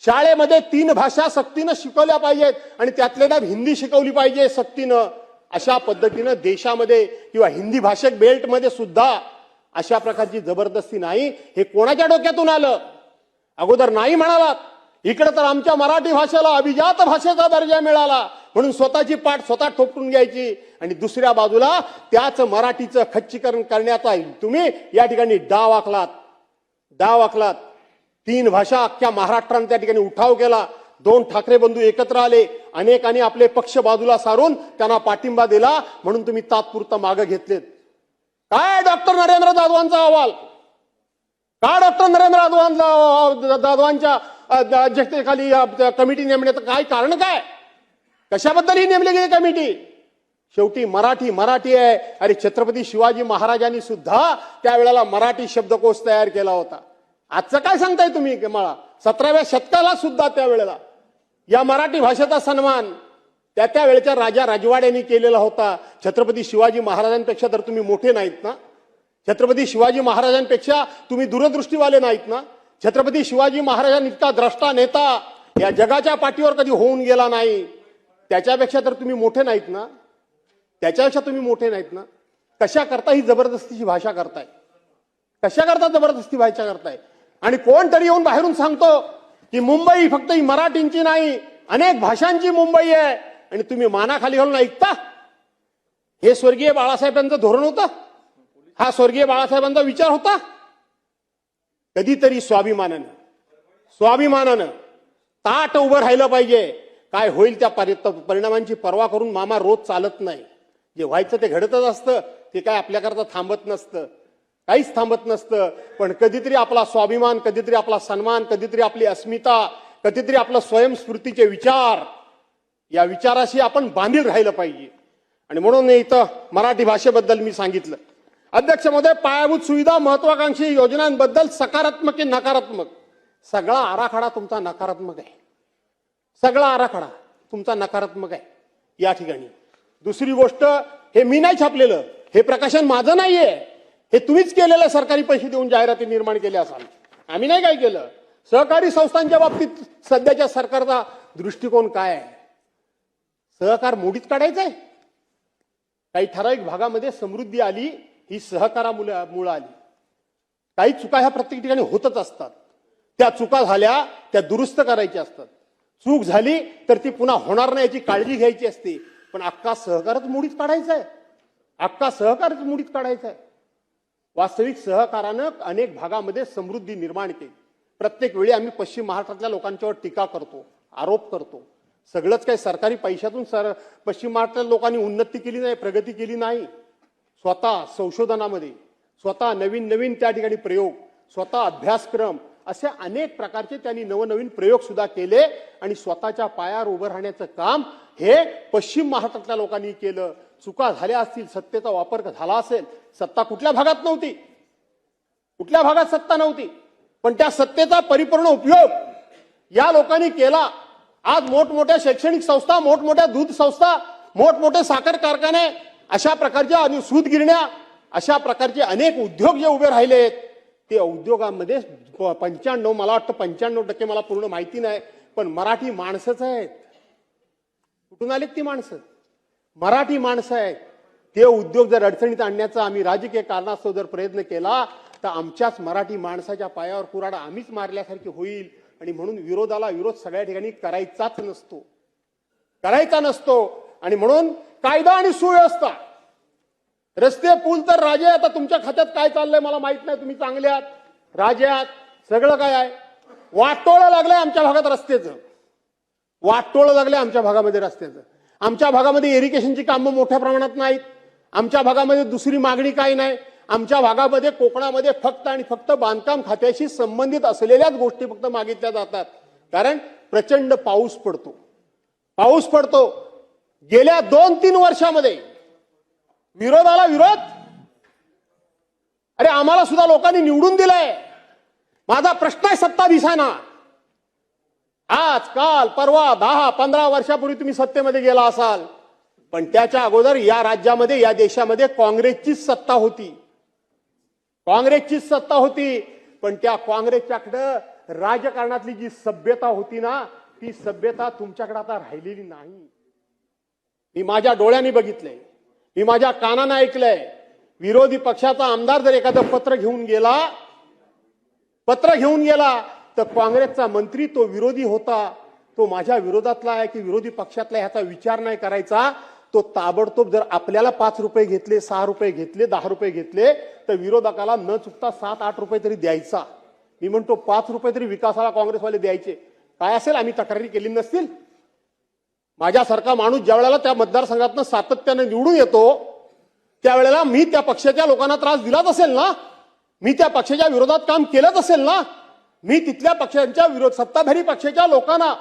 शाळेमध्ये 3 भाषा सक्तीनं शिकवल्या पाहिजेत आणि त्यातल्या त्यात हिंदी शिकवली पाहिजे सक्तीनं. अशा पद्धतीनं देशामध्ये किंवा हिंदी भाषिक बेल्टमध्ये सुद्धा अशा प्रकारची जबरदस्ती नाही. हे कोणाच्या डोक्यातून आलं? अगोदर नाही म्हणालात, इकडे तर आमच्या मराठी भाषेला अभिजात भाषेचा दर्जा मिळाला म्हणून स्वतःची पाठ स्वतः ठोकून घ्यायची आणि दुसऱ्या बाजूला त्याच मराठीचं खच्चीकरण करण्याचा तुम्ही या ठिकाणी डाव आखलात. 3 भाषा अख्ख्या महाराष्ट्राने त्या ठिकाणी उठाव केला. 2 ठाकरे बंधू एकत्र आले. अनेकांनी आपले पक्ष बाजूला सारून त्यांना पाठिंबा दिला म्हणून तुम्ही तात्पुरता मागे घेतलेत. काय डॉक्टर नरेंद्र जाधवांचा अहवाल? का डॉक्टर नरेंद्र जाधवांच्या अध्यक्षतेखाली कमिटी नेमण्याचं काय कारण? काय कशाबद्दल ही नेमली गेली कमिटी? शेवटी मराठी आहे. अरे छत्रपती शिवाजी महाराजांनी सुद्धा त्यावेळेला मराठी शब्दकोश तयार केला होता. आजचं काय सांगताय तुम्ही? मला 17व्या शतकाला सुद्धा त्यावेळेला या मराठी भाषेचा सन्मान त्या वेळेच्या राजा राजवाड्यांनी केलेला होता. छत्रपती शिवाजी महाराजांपेक्षा तर तुम्ही मोठे नाहीत ना? छत्रपती शिवाजी महाराजांपेक्षा तुम्ही दूरदृष्टीवाले नाहीत ना? छत्रपती शिवाजी महाराजांइतका द्रष्टा नेता या जगाच्या पाठीवर कधी होऊन गेला नाही. त्याच्यापेक्षा तर तुम्ही मोठे नाहीत ना? कशा करता ही जबरदस्तीची भाषा करताय? जबरदस्ती भाषा करताय? आणि कोण तरी येऊन बाहेरून सांगतो की मुंबई फक्त ही मराठींची नाही, अनेक भाषांची मुंबई आहे आणि तुम्ही मानाखाली घालून ऐकता. हे स्वर्गीय बाळासाहेबांचं धोरण होतं? हा स्वर्गीय बाळासाहेबांचा विचार होता? कधीतरी स्वाभिमानानं ताट उभं राहिलं पाहिजे. काय होईल त्या परिणामांची पर्वा करून मामा रोज चालत नाही. जे व्हायचं ते घडतच असतं. ते काय आपल्याकरता काहीच थांबत नसतं. पण कधीतरी आपला स्वाभिमान, कधीतरी आपला सन्मान, कधीतरी आपली अस्मिता, कधीतरी आपलं स्वयंस्फूर्तीचे विचार, या विचाराशी आपण बांधील राहिलं पाहिजे. आणि म्हणून इथं मराठी भाषेबद्दल मी सांगितलं. अध्यक्ष महोदय, पायाभूत सुविधा, महत्वाकांक्षी योजनांबद्दल सकारात्मक की नकारात्मक? सगळा आराखडा तुमचा नकारात्मक आहे. या ठिकाणी दुसरी गोष्ट, हे मी नाही छापलेलं, हे प्रकाशन माझं नाहीये, हे तुम्हीच केलेलं. सरकारी पैसे देऊन जाहिराती निर्माण केल्या असाल. आम्ही नाही काय केलं. सहकारी संस्थांच्या बाबतीत सध्याच्या सरकारचा दृष्टिकोन काय आहे? सहकार मोडीत काढायचा आहे. काही ठराविक भागामध्ये समृद्धी आली, ही सहकारामुळे आली. काही चुका ह्या प्रत्येक ठिकाणी होतच असतात. त्या चुका झाल्या त्या दुरुस्त करायच्या असतात. चूक झाली तर ती पुन्हा होणार नाही याची काळजी घ्यायची असते. पण अख्खा सहकारच मोडीत काढायचा आहे. वास्तविक सहकारानं अनेक भागामध्ये समृद्धी निर्माण केली. प्रत्येक वेळी आम्ही पश्चिम महाराष्ट्रातल्या लोकांच्यावर टीका करतो, आरोप करतो. सगळंच काही सरकारी पैशातून पश्चिम महाराष्ट्रातल्या लोकांनी उन्नती केली नाही, प्रगती केली नाही. स्वतः संशोधनामध्ये, स्वतः नवीन त्या ठिकाणी प्रयोग, स्वतः अभ्यासक्रम, असे अनेक प्रकारचे त्यांनी नवनवीन प्रयोग सुद्धा केले आणि स्वतःच्या पायावर उभं राहण्याचं काम हे पश्चिम महाराष्ट्रातल्या लोकांनी केलं. चुका झाल्या असतील, सत्तेचा वापर झाला असेल, सत्ता कुठल्या भागात सत्ता नव्हती, पण त्या सत्तेचा परिपूर्ण उपयोग या लोकांनी केला आज मोठमोठ्या शैक्षणिक संस्था, मोठमोठ्या दूध संस्था, मोठमोठे साखर कारखाने, अशा प्रकारच्या आणि सूत गिरण्या, अशा प्रकारचे अनेक उद्योग जे उभे राहिले आहेत, ते उद्योगांमध्ये 95, मला वाटतं 95% मला पूर्ण माहिती नाही, पण मराठी माणसंच आहेत. कुठून आलेत ती माणसं? मराठी माणसं आहेत. ते उद्योग जर अडचणीत आणण्याचा आम्ही राजकीय कारणास्तव जर प्रयत्न केला तर आमच्याच मराठी माणसाच्या पायावर कुऱ्हाड आम्हीच मारल्यासारखी होईल. आणि म्हणून विरोधाला विरोध सगळ्या ठिकाणी करायचा नसतो. आणि म्हणून कायदा आणि सुव्यवस्था, रस्ते पूल तर राजे, आता तुमच्या खात्यात काय चाललंय मला माहित नाही, तुम्ही चांगले आहात, राजे आहात, सगळं काय आहे. वाटोळं लागलंय आमच्या भागात रस्त्याचं, वाटोळं लागलंय आमच्या भागामध्ये रस्त्याचं. आमच्या भागामध्ये इरिगेशनची कामं मोठ्या प्रमाणात नाहीत. आमच्या भागामध्ये दुसरी मागणी काही नाही. आमच्या भागामध्ये कोकणामध्ये फक्त आणि फक्त बांधकाम खात्याशी संबंधित असलेल्याच गोष्टी फक्त मागितल्या जातात. कारण प्रचंड पाऊस पडतो. गेल्या 2-3 वर्षामध्ये विरोधाला विरोध. अरे आम्हाला सुद्धा लोकांनी निवडून दिलंय. माझा प्रश्न आहे सत्ता दिसाना. आज काल परवा 10-15 वर्षापूर्वी तुम्ही सत्तेमध्ये गेला असाल, पण त्याच्या अगोदर या राज्यामध्ये, या देशामध्ये काँग्रेसचीच सत्ता होती. पण त्या काँग्रेसच्याकडं राजकारणातली जी सभ्यता होती ना, ती सभ्यता तुमच्याकडे आता राहिलेली नाही. मी माझ्या डोळ्यांनी बघितलंय, मी माझ्या कानानं ऐकलंय. विरोधी पक्षाचा आमदार जर एखादं पत्र घेऊन गेला तर काँग्रेसचा मंत्री तो विरोधी होता, तो माझ्या विरोधातला आहे की विरोधी पक्षातला, ह्याचा विचार नाही करायचा. तो ताबडतोब जर आपल्याला 5 रुपये घेतले, 6 रुपये घेतले, 10 रुपये घेतले, तर विरोधकाला न चुकता 7-8 रुपये तरी द्यायचा. मी म्हणतो 5 रुपये तरी विकासाला काँग्रेसवाले द्यायचे. काय असेल, आम्ही तक्रारी केली नसतील. माझ्यासारखा माणूस ज्या वेळेला त्या मतदारसंघातनं सातत्याने निवडून येतो, त्यावेळेला मी त्या पक्षाच्या लोकांना त्रास दिलाच असेल ना, मी त्या पक्षाच्या विरोधात काम केलंच असेल ना, मी तिथल्या पक्षांच्या सत्ताधारी पक्षाच्या लोकांना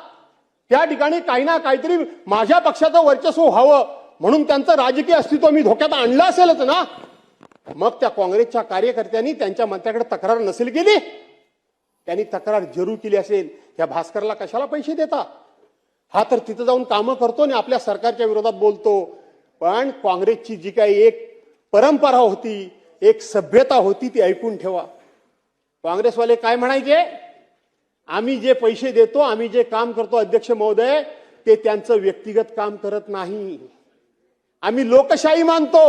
त्या ठिकाणी काही ना काहीतरी माझ्या पक्षाचं वर्चस्व व्हावं म्हणून त्यांचं राजकीय अस्तित्व मी धोक्यात आणलं असेलच ना. मग त्या काँग्रेसच्या कार्यकर्त्यांनी त्यांच्या मंत्र्याकडे तक्रार नसेल केली, त्यांनी तक्रार जरूर केली असेल. या भास्करला कशाला पैसे देता? हा तर तिथं जाऊन कामं करतो आणि आपल्या सरकारच्या विरोधात बोलतो. पण काँग्रेसची जी काही एक परंपरा होती, एक सभ्यता होती, ती ऐकून ठेवा. काँग्रेसवाले काय म्हणायचे? आम्ही जे पैसे देतो, आम्ही जे काम करतो अध्यक्ष महोदय, ते त्यांचं व्यक्तिगत काम करत नाही. आम्ही लोकशाही मानतो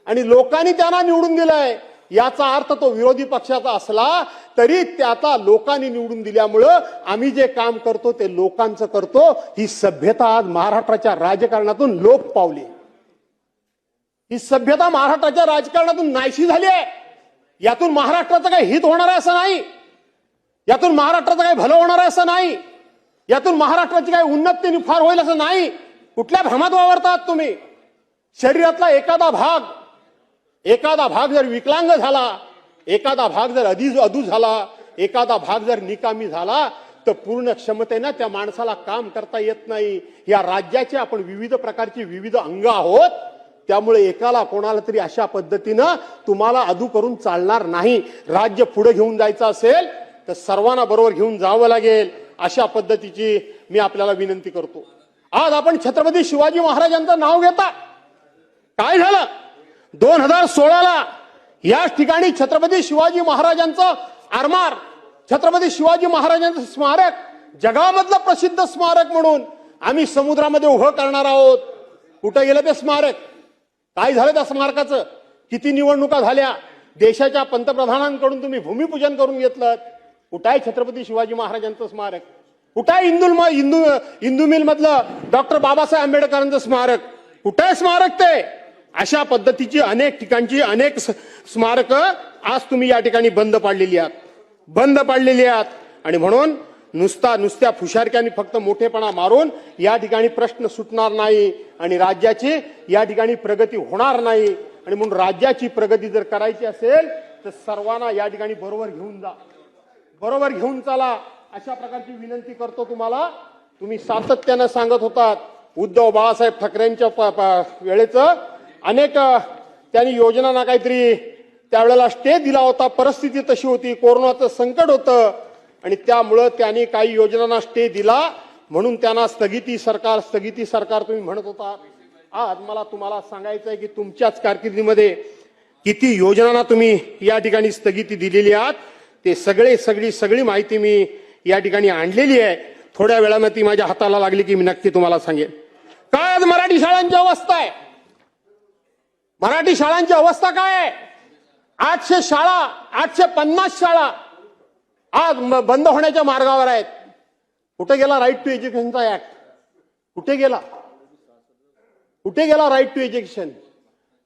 आणि लोकांनी त्यांना निवडून दिलंय. याचा अर्थ तो विरोधी पक्षाचा असला तरी त्याचा लोकांनी निवडून दिल्यामुळं आम्ही जे काम करतो ते लोकांचं करतो. ही सभ्यता आज महाराष्ट्राच्या राजकारणातून लोप पावली. ही सभ्यता महाराष्ट्राच्या राजकारणातून नाहीशी झाली आहे. यातून महाराष्ट्राचं काही हित होणार आहे असं नाही, यातून महाराष्ट्राचं काही भलं होणार आहे असं नाही, यातून महाराष्ट्राची काही उन्नती फार होईल असं नाही. कुठल्या भ्रमात वावरतात तुम्ही? शरीरातला एखादा भाग जर विकलांग झाला, एखादा भाग जर अधू झाला, एखादा भाग जर निकामी झाला, तर पूर्ण क्षमतेनं त्या माणसाला काम करता येत नाही. या राज्याचे आपण विविध प्रकारची विविध अंग आहोत. त्यामुळे एकाला कोणाला तरी अशा पद्धतीनं तुम्हाला अधू करून चालणार नाही. राज्य पुढे घेऊन जायचं असेल तर सर्वांना बरोबर घेऊन जावं लागेल. अशा पद्धतीची मी आपल्याला विनंती करतो. आज आपण छत्रपती शिवाजी महाराजांचं नाव घेता. काय झालं? 2016ला याच ठिकाणी छत्रपती शिवाजी महाराजांचं आरमार, छत्रपती शिवाजी महाराजांचं स्मारक, जगामधलं प्रसिद्ध स्मारक म्हणून आम्ही समुद्रामध्ये उभं करणार आहोत. कुठं गेलं ते स्मारक? काय झालं त्या स्मारकाचं? किती निवडणुका झाल्या? देशाच्या पंतप्रधानांकडून तुम्ही भूमिपूजन करून घेतलं. कुठं आहे छत्रपती शिवाजी महाराजांचं स्मारक? कुठं आहे इंदू मिल मधलं डॉक्टर बाबासाहेब आंबेडकरांचं स्मारक? कुठं आहे स्मारक ते? अशा पद्धतीची अनेक ठिकाणची अनेक स्मारक आज तुम्ही या ठिकाणी बंद पाडलेली आहात. आणि म्हणून नुसत्या फुशारक्याने फक्त मोठेपणा मारून या ठिकाणी प्रश्न सुटणार नाही आणि राज्याची या ठिकाणी प्रगती होणार नाही. आणि म्हणून राज्याची प्रगती जर करायची असेल तर सर्वांना या ठिकाणी बरोबर घेऊन जा, बरोबर घेऊन चला, अशा प्रकारची विनंती करतो तुम्हाला. तुम्ही सातत्यानं सांगत होतात उद्धव बाळासाहेब ठाकरेंच्या वेळेचं अनेक त्यांनी योजनांना काहीतरी त्यावेळेला स्टे दिला होता. परिस्थिती तशी होती, कोरोनाचं संकट होतं आणि त्यामुळं त्यांनी काही योजनांना स्टे दिला. म्हणून त्यांना स्थगिती सरकार तुम्ही म्हणत होता. आज मला तुम्हाला सांगायचं आहे की तुमच्याच कारकिर्दीमध्ये किती योजनांना तुम्ही या ठिकाणी स्थगिती दिलेली आहात. ते सगळी माहिती मी या ठिकाणी आणलेली आहे. थोड्या वेळानं ती माझ्या हाताला लागली की मी नक्की तुम्हाला सांगेन. काय आज मराठी शाळांची अवस्था आहे? मराठी शाळांची अवस्था काय आहे? 800 शाळा, 850 शाळा आज बंद होण्याच्या मार्गावर आहेत. कुठे गेला राईट टू एज्युकेशनचा ऍक्ट? कुठे गेला राईट टू एज्युकेशन?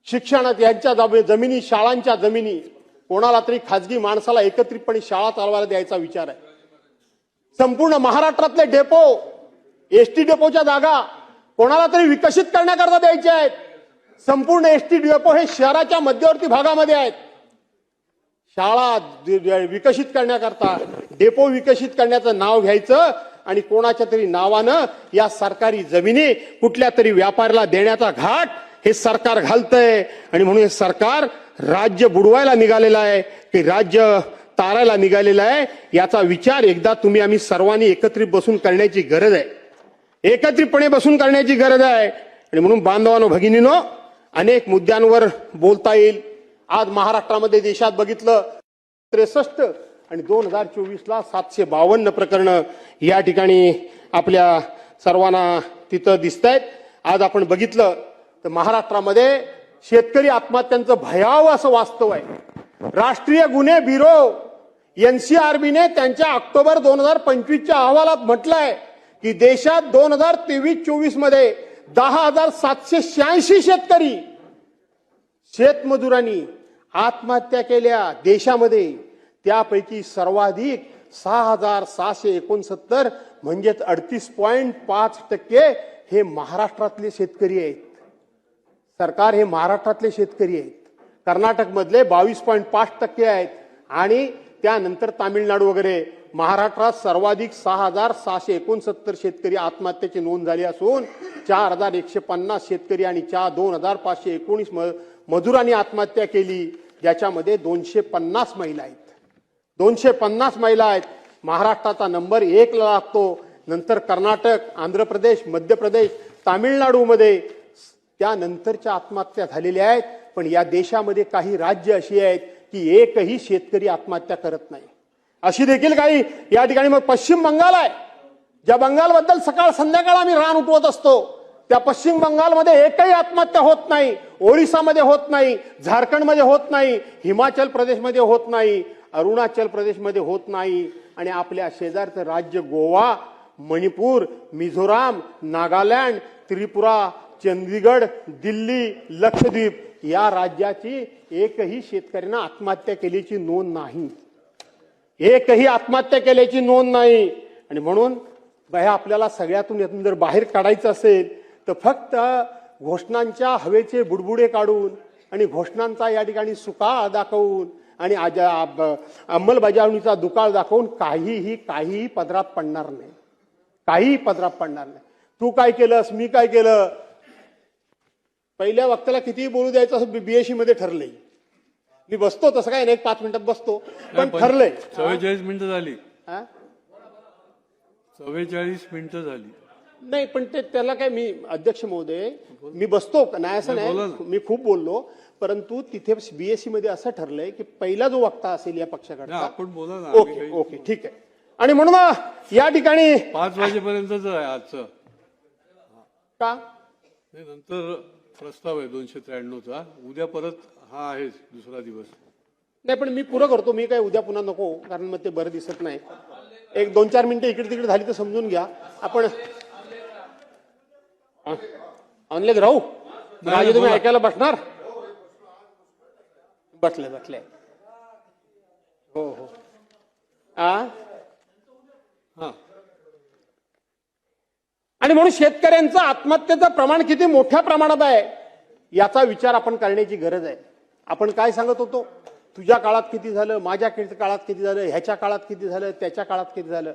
शिक्षणात यांच्या जमिनी, शाळांच्या जमिनी कोणाला तरी खाजगी माणसाला एकत्रितपणे शाळा चालवायला द्यायचा विचार आहे. संपूर्ण महाराष्ट्रातले डेपो, एसटी डेपोच्या जागा कोणाला तरी विकसित करण्याकरता द्यायच्या आहेत. संपूर्ण एसटी डेपो हे शहराच्या मध्यवर्ती भागामध्ये आहेत. शाळा विकसित करण्याकरता डेपो विकसित करण्याचं नाव घ्यायचं आणि कोणाच्या तरी नावानं या सरकारी जमिनी कुठल्या तरी व्यापाऱ्याला देण्याचा घाट हे सरकार घालतंय. आणि म्हणून हे सरकार राज्य बुडवायला निघालेलं आहे की राज्य तारायला निघालेलं आहे. याचा विचार एकदा तुम्ही आम्ही सर्वांनी एकत्रित बसून करण्याची गरज आहे. एकत्रितपणे बसून करण्याची गरज आहे. आणि म्हणून बांधवांनो, भगिनीनो, अनेक मुद्द्यांवर बोलता येईल. आज महाराष्ट्रामध्ये देशात बघितलं 63 आणि 2024ला 752 प्रकरणं या ठिकाणी आपल्या सर्वांना तिथं दिसत आहेत. आज आपण बघितलं तर महाराष्ट्रामध्ये शेतकरी आत्महत्यांचं भयावह असं वास्तव आहे. राष्ट्रीय गुन्हे ब्युरो एनसीआरबीने त्यांच्या ऑक्टोबर 2025च्या अहवालात म्हटलंय की देशात 2023-24 मध्ये 10,786 शेतकरी शेतमजुरांनी आत्महत्या केल्या देशामध्ये. त्यापैकी सर्वाधिक 6,669 म्हणजेच 38.5% हे महाराष्ट्रातले शेतकरी आहेत. सरकार हे महाराष्ट्रातले शेतकरी आहेत. कर्नाटकमधले 22.5% आहेत आणि त्यानंतर तामिळनाडू वगैरे. महाराष्ट्रात सर्वाधिक 6,669 शेतकरी आत्महत्येची नोंद झाली असून 4,150 शेतकरी आणि 2,519 मजुरांनी आत्महत्या केली, ज्याच्यामध्ये 250 महिला आहेत. 250 महिला आहेत. महाराष्ट्राचा नंबर 1 ला लागतो. नंतर कर्नाटक, आंध्र प्रदेश, मध्य प्रदेश, तामिळनाडूमध्ये त्यानंतरच्या आत्महत्या झालेल्या आहेत. पण या देशामध्ये काही राज्य अशी आहेत की एकही शेतकरी आत्महत्या करत नाही. अशी देखील काही या ठिकाणी मग पश्चिम बंगाल आहे, ज्या बंगालबद्दल सकाळ संध्याकाळ आम्ही रान उठवत असतो. त्या पश्चिम बंगालमध्ये एकही आत्महत्या होत नाही. ओरिसामध्ये होत नाही, झारखंडमध्ये होत नाही, हिमाचल प्रदेशमध्ये होत नाही, अरुणाचल प्रदेशमध्ये होत नाही. आणि आपल्या शेजारचं राज्य गोवा, मणिपूर, मिझोराम, नागालँड, त्रिपुरा, चंदीगड, दिल्ली, लक्षद्वीप या राज्याची एकही शेतकऱ्यांना आत्महत्या केल्याची नोंद नाही. एकही आत्महत्या केल्याची नोंद नाही. आणि म्हणून आपल्याला सगळ्यातून यातून जर बाहेर काढायचं असेल तर फक्त घोषणांच्या हवेचे बुडबुडे काढून आणि घोषणांचा या ठिकाणी सुकाळ दाखवून आणि अंमलबजावणीचा दुकाळ दाखवून काहीही पदरात पडणार नाही. काहीही पदरात पडणार नाही. तू काय केलंस, मी काय केलं, पहिल्या वक्त्याला कितीही बोलू द्यायचं असं बीएससी मध्ये ठरलंय. मी बसतो तसं काय नाही, 5 मिनिटात बसतो, पण ठरलंय. 44 मिनिटं झाली. 44 मिनिटं झाली. नाही, पण त्याला काय, मी अध्यक्ष महोदय मी बसतो नाही असं नाही, मी खूप बोललो. परंतु तिथे बीएससी मध्ये असं ठरलंय की पहिला जो वक्ता असेल या पक्षाकडचा, आपण बोला ना. ओके ठीक आहे. आणि म्हणून या ठिकाणी 5 वाजेपर्यंतच आहे आजचं. का नंतर प्रस्ताव आहे 293चा. उद्या परत हा आहे दुसरा दिवस. नाही, पण मी पुरं करतो. मी काय उद्या पुन्हा नको, कारण मग ते बरं दिसत नाही. एक 2-4 मिनिटं इकडे तिकडे झाली तर समजून घ्या. आपण ऑनलाईन राहू, माझे तुम्ही ऐकायला बसणार? बसले हो. आणि म्हणून शेतकऱ्यांचं आत्महत्येचं प्रमाण किती मोठ्या प्रमाणात आहे याचा विचार आपण करण्याची गरज आहे. आपण काय सांगत होतो, तुझ्या काळात किती झालं, माझ्या काळात किती झालं, ह्याच्या काळात किती झालं, त्याच्या काळात किती झालं.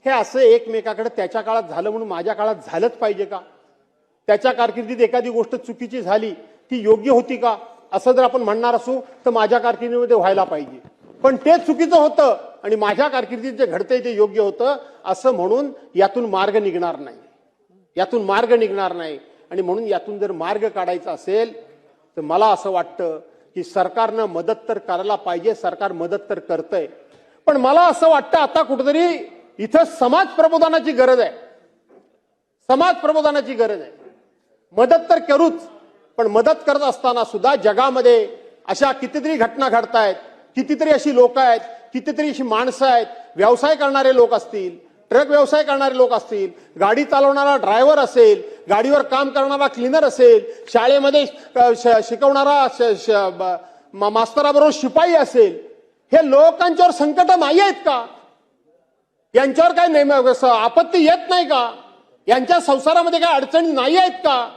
हे असं एकमेकाकडे त्याच्या काळात झालं म्हणून माझ्या काळात झालंच पाहिजे का? त्याच्या कारकिर्दीत एखादी गोष्ट चुकीची झाली ती योग्य होती का असं जर आपण म्हणणार असू तर माझ्या कारकिर्दीमध्ये व्हायला पाहिजे. पण ते चुकीचं होतं आणि माझ्या कारकिर्दीत जे घडतंय ते योग्य होतं असं म्हणून यातून मार्ग निघणार नाही, यातून मार्ग निघणार नाही. आणि म्हणून यातून जर मार्ग काढायचा असेल तर मला असं वाटतं की सरकारनं मदत तर करायला पाहिजे. सरकार मदत तर करतंय, पण मला असं वाटतं आता कुठेतरी इथं समाज प्रबोधनाची गरज आहे. समाज प्रबोधनाची गरज आहे. मदत तर करूच, पण मदत करत असताना सुद्धा जगामध्ये अशा कितीतरी घटना घडतायत, कितीतरी अशी लोक आहेत, कितीतरी अशी माणसं आहेत, व्यवसाय करणारे लोक असतील, ट्रक व्यवसाय करणारे लोक असतील, गाडी चालवणारा ड्रायव्हर असेल, गाडीवर काम करणारा क्लीनर असेल, शाळेमध्ये शिकवणारा मास्तराबरोबर शिपाई असेल, हे लोकांच्यावर संकट नाही आहेत का? यांच्यावर काय आपत्ती येत नाही का? यांच्या संसारामध्ये काय अडचणी नाही आहेत का?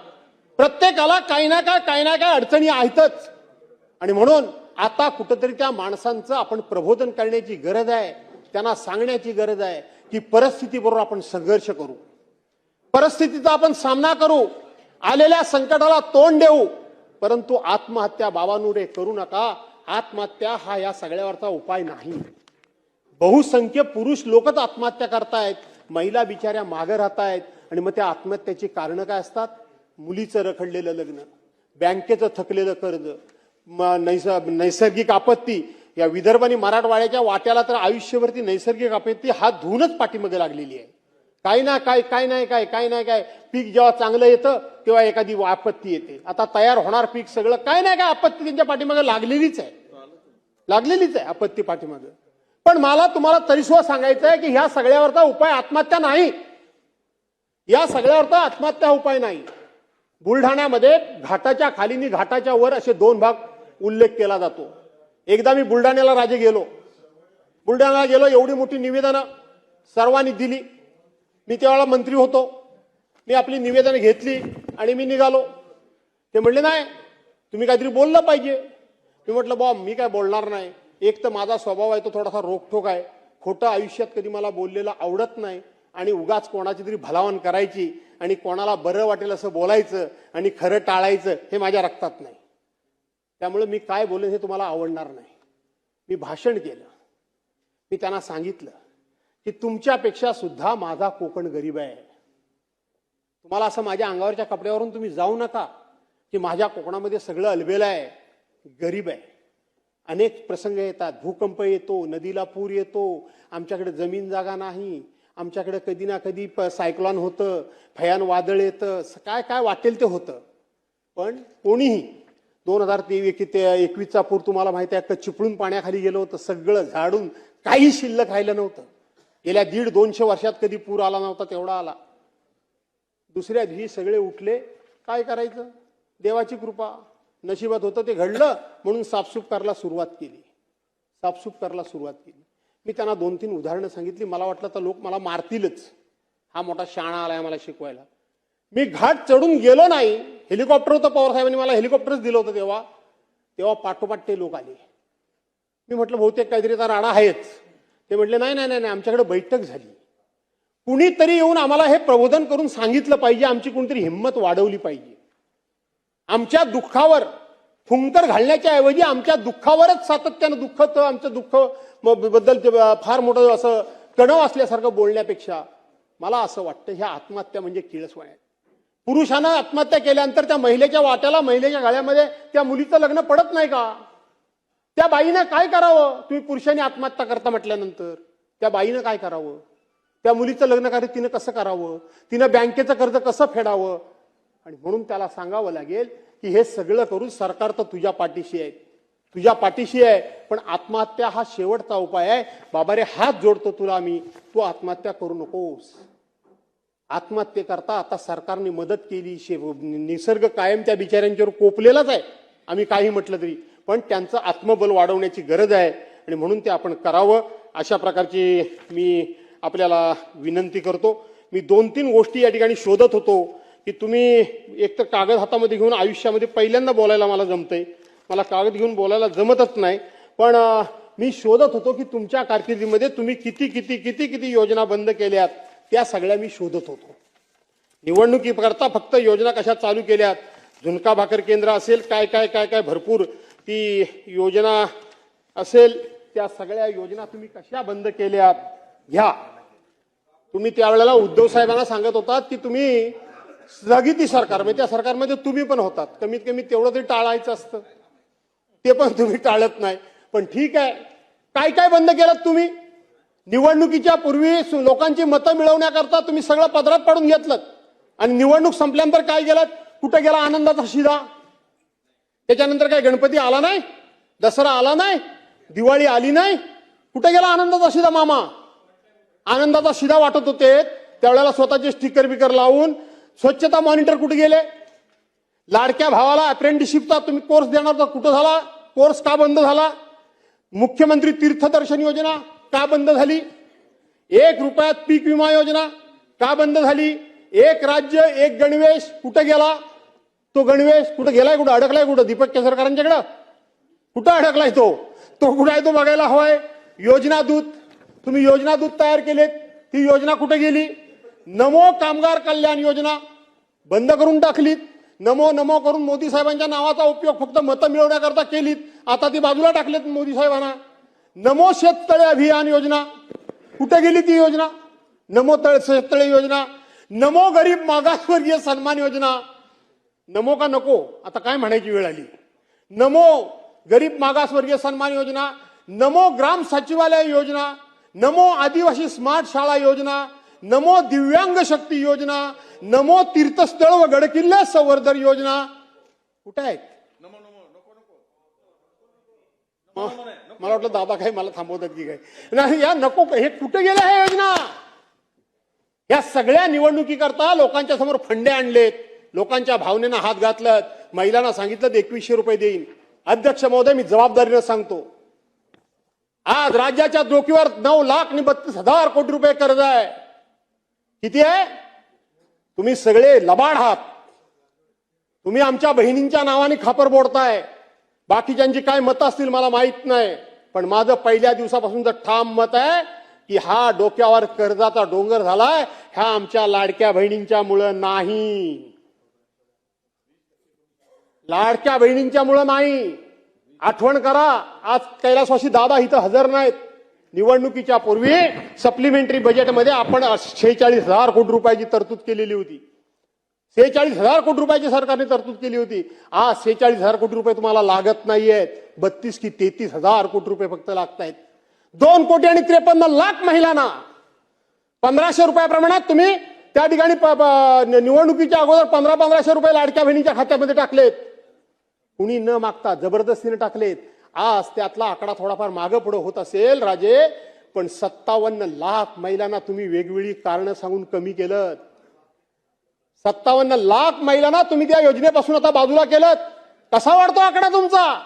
प्रत्येकाला काही ना काय अडचणी आहेतच. आणि म्हणून आता कुठंतरी त्या माणसांचं आपण प्रबोधन करण्याची गरज आहे. त्यांना सांगण्याची गरज आहे की परिस्थितीबरोबर आपण संघर्ष करू, परिस्थितीचा आपण सामना करू, आलेल्या संकटाला तोंड देऊ, परंतु आत्महत्या बाबांनो रे करू नका. आत्महत्या हा या सगळ्यावरचा उपाय नाही. बहुसंख्य पुरुष लोकच आत्महत्या करतायत, महिला बिचाऱ्या मागे राहतायत. आणि मग त्या आत्महत्याची कारणं काय असतात? मुलीचं रखडलेलं लग्न, बँकेचं थकलेलं कर्ज, नैसर्गिक आपत्ती. या विदर्भ आणि मराठवाड्याच्या वाट्याला तर आयुष्यभरती नैसर्गिक आपत्ती हात धुवूनच पाठीमागे लागलेली आहे. काही ना काय पीक जेव्हा चांगलं येतं तेव्हा एखादी आपत्ती येते. आता तयार होणार पीक सगळं काय ना काय आपत्ती त्यांच्या पाठीमागे लागलेलीच आहे आपत्ती पाठीमागे. पण मला तुम्हाला तरी सुद्धा सांगायचं आहे की ह्या सगळ्यावरचा उपाय आत्महत्या नाही. या सगळ्यावरचा आत्महत्या उपाय नाही. बुलढाण्यामध्ये घाटाच्या खालीनी घाटाच्या वर असे दोन भाग उल्लेख केला जातो. एकदा मी बुलढाण्याला बुलढाण्याला गेलो, एवढी मोठी निवेदनं सर्वांनी दिली. मी त्यावेळेला मंत्री होतो. मी आपली निवेदनं घेतली आणि मी निघालो. ते म्हणले नाही तुम्ही काहीतरी बोललं पाहिजे. मी म्हटलं बा मी काय बोलणार नाही. एक तर माझा स्वभाव आहे तो थोडासा रोखठोक आहे. खोटं आयुष्यात कधी मला बोललेलं आवडत नाही आणि उगाच कोणाची तरी भलावण करायची आणि कोणाला बरं वाटेल असं बोलायचं आणि खरं टाळायचं हे माझ्या रक्तात नाही. त्यामुळे मी काय बोलेन हे तुम्हाला आवडणार नाही. मी भाषण केलं. मी त्यांना सांगितलं की तुमच्यापेक्षा सुद्धा माझा कोकण गरीब आहे. तुम्हाला असं माझ्या अंगावरच्या कपड्यावरून तुम्ही जाऊ नका की माझ्या कोकणामध्ये सगळं अलबेलं आहे, गरीब आहे. अनेक प्रसंग येतात, भूकंप येतो, नदीला पूर येतो, आमच्याकडे जमीन जागा नाही, आमच्याकडे कधी ना कधी सायक्लॉन होतं, भयान वादळ येतं, काय काय वाटेल ते होतं. पण कोणीही 2021चा पूर तुम्हाला माहिती आहे, चिपळून पाण्याखाली गेलो होतं, सगळं झाडून काही शिल्लक राहिलं नव्हतं. गेल्या 150-200 वर्षात कधी पूर आला नव्हता तेवढा आला. दुसऱ्या दिवशी सगळे उठले. काय करायचं, देवाची कृपा, नशिबात होतं ते घडलं म्हणून साफसूफ करायला सुरुवात केली. मी त्यांना 2-3 उदाहरणं सांगितली. मला वाटलं तर लोक मला मारतीलच, हा मोठा शाणा आलाय मला शिकवायला. मी घाट चढून गेलो नाही. हेलिकॉप्टर होतं, पवार साहेबांनी मला हेलिकॉप्टरच दिलं होतं तेव्हा पाठोपाठ ते लोक आले. मी म्हटलं बहुतेक काहीतरी तर राडा आहेच. ते म्हटले नाही आमच्याकडे बैठक झाली. कुणीतरी येऊन आम्हाला हे प्रबोधन करून सांगितलं पाहिजे, आमची कोणतरी हिंमत वाढवली पाहिजे. आमच्या दुःखावर फुंकर घालण्याच्या ऐवजी आमच्या दुःखावरच सातत्यानं दुःखत, आमचं दुःख बद्दल फार मोठं असं कणव असल्यासारखं बोलण्यापेक्षा मला असं वाटतं ह्या आत्महत्या म्हणजे किळसवाण आहे. पुरुषानं आत्महत्या केल्यानंतर त्या महिलेच्या वाट्याला, महिलेच्या गळ्यामध्ये त्या मुलीचं लग्न पडत नाही का? त्या बाईनं काय करावं? तुम्ही पुरुषांनी आत्महत्या करता म्हटल्यानंतर त्या बाईनं काय करावं? त्या मुलीचं लग्न तिनं कसं करावं? तिनं बँकेचं कर्ज कसं फेडावं? आणि म्हणून त्याला सांगावं लागेल की हे सगळं करून सरकार तर तुझ्या पाठीशी आहे, पण आत्महत्या हा शेवटचा उपाय आहे. बाबा रे, हात जोडतो तुला मी, तू आत्महत्या करू नकोस. आत्महत्येकरता आता सरकारने मदत केली. निसर्ग कायम त्या बिचाऱ्यांच्यावर कोपलेलाच आहे, आम्ही काही म्हटलं तरी, पण त्यांचं आत्मबल वाढवण्याची गरज आहे आणि म्हणून ते आपण करावं. अशा प्रकारची मी आपल्याला विनंती करतो. मी 2-3 गोष्टी या ठिकाणी शोधत होतो की तुम्ही एकतर कागद हातामध्ये घेऊन आयुष्यामध्ये पहिल्यांदा बोलायला मला जमतंय. मला कागद घेऊन बोलायला जमतच नाही, पण मी शोधत होतो की तुमच्या कारकिर्दीमध्ये तुम्ही किती योजना बंद केल्यात त्या सगळ्या मी शोधत होतो. निवडणुकीकरता फक्त योजना कशा चालू केल्यात, झुणका भाकर केंद्र असेल, काय भरपूर ती योजना असेल, त्या सगळ्या योजना तुम्ही कशा बंद केल्यात घ्या. तुम्ही त्यावेळेला उद्धव साहेबांना सांगत होतात की तुम्ही स्थगिती सरकार म्हणजे त्या सरकारमध्ये तुम्ही पण होतात, कमीत कमी तेवढं तरी टाळायचं असतं, ते पण तुम्ही टाळत नाही. पण ठीक आहे, काय काय बंद केलं तुम्ही? निवडणुकीच्या पूर्वी लोकांची मतं मिळवण्याकरता तुम्ही सगळं पदरात पाडून घेतलं आणि निवडणूक संपल्यानंतर काय केलं? कुठे गेला आनंदाचा शिदा? त्याच्यानंतर काय गणपती आला नाही, दसरा आला नाही, दिवाळी आली नाही, कुठे गेला आनंदाचा शिदा? मामा आनंदाचा शिदा वाटत होते त्यावेळेला स्वतःचे स्टिकर बिकर लावून. स्वच्छता मॉनिटर कुठे गेले? लाडक्या भावाला अप्रेंटिसशिपचा तुम्ही कोर्स देणार होता, कुठं झाला? कोर्स का बंद झाला? मुख्यमंत्री तीर्थदर्शन योजना का बंद झाली? 1 रुपयात पीक विमा योजना का बंद झाली? एक राज्य एक गणवेश कुठे गेला? तो गणवेश कुठे गेलाय? कुठं अडकलाय? कुठं दीपक केसरकरांच्याकडं कुठं अडकलाय? तो कुठं आहे? तो बघायला हवाय. योजना दूत तुम्ही योजना दूत तयार केलेत, ती योजना कुठे गेली? नमो कामगार कल्याण योजना बंद करून टाकलीत. नमो नमो करून मोदी साहेबांच्या नावाचा उपयोग फक्त मतं मिळवण्याकरता केलीत, आता ती बाजूला टाकलेत मोदी साहेबांना. नमो शेततळे अभियान योजना कुठे गेली ती योजना? नमो शेततळे योजना. नमो गरीब मागासवर्गीय सन्मान योजना. नमो का नको आता काय म्हणायची वेळ आली. नमो गरीब मागासवर्गीय सन्मान योजना, नमो ग्राम सचिवालय योजना, नमो आदिवासी स्मार्ट शाळा योजना, नमो दिव्यांग शक्ती योजना, नमो तीर्थस्थळ व गडकिल्ले संवर्धन योजना कुठे आहेत? मला वाटलं दादा काय मला थांबवतात की काय? नाही, या नको हे कुठे गेल्या ह्या योजना? या सगळ्या निवडणुकीकरता लोकांच्या समोर फंडे आणलेत, लोकांच्या भावनेनं हात घातलं, महिलांना सांगितलं 2100 रुपये देईन. अध्यक्ष महोदय, मी जबाबदारीनं सांगतो, आज राज्याच्या डोकीवर 9,32,000 कोटी रुपये कर्ज आहे. किती आहे? तुम्ही सगळे लबाड आहात. तुम्ही आमच्या बहिणींच्या नावाने खापर बोडताय. बाकीच्यांची काय मतं असतील मला माहित नाही, पण माझं पहिल्या दिवसापासूनचं ठाम मत आहे की हा डोक्यावर कर्जाचा डोंगर झालाय, ह्या आमच्या लाडक्या बहिणींच्या मुळे नाही. लाडक्या बहिणींच्या मुळे नाही. आठवण करा, आज कैलासवासी दादा इथं हजर नाहीत. निवडणुकीच्या पूर्वी सप्लिमेंटरी बजेटमध्ये आपण 46,000 कोटी रुपयाची तरतूद केलेली होती. 46,000 कोटी रुपयाची सरकारने तरतूद केली होती. आज 46,000 कोटी रुपये तुम्हाला लागत नाहीयेत, 32 की 33,000 कोटी रुपये फक्त लागतायत. 2,53,00,000 महिलांना 1,500 रुपयाप्रमाणात तुम्ही त्या ठिकाणी निवडणुकीच्या अगोदर 1,500 रुपये लाडक्या बहिणीच्या खात्यामध्ये टाकलेत. कुणी न मागता जबरदस्तीने टाकलेत. आज त्यातला आकडा थोडाफार मागे पुढे होत असेल राजे, पण 57,00,000 महिलांना तुम्ही वेगवेगळी कारणं सांगून कमी केलं. 57,00,000 महिलांना तुम्ही त्या योजनेपासून आता बाजूला केलं. कसा वाढतो आकडा तुमचा?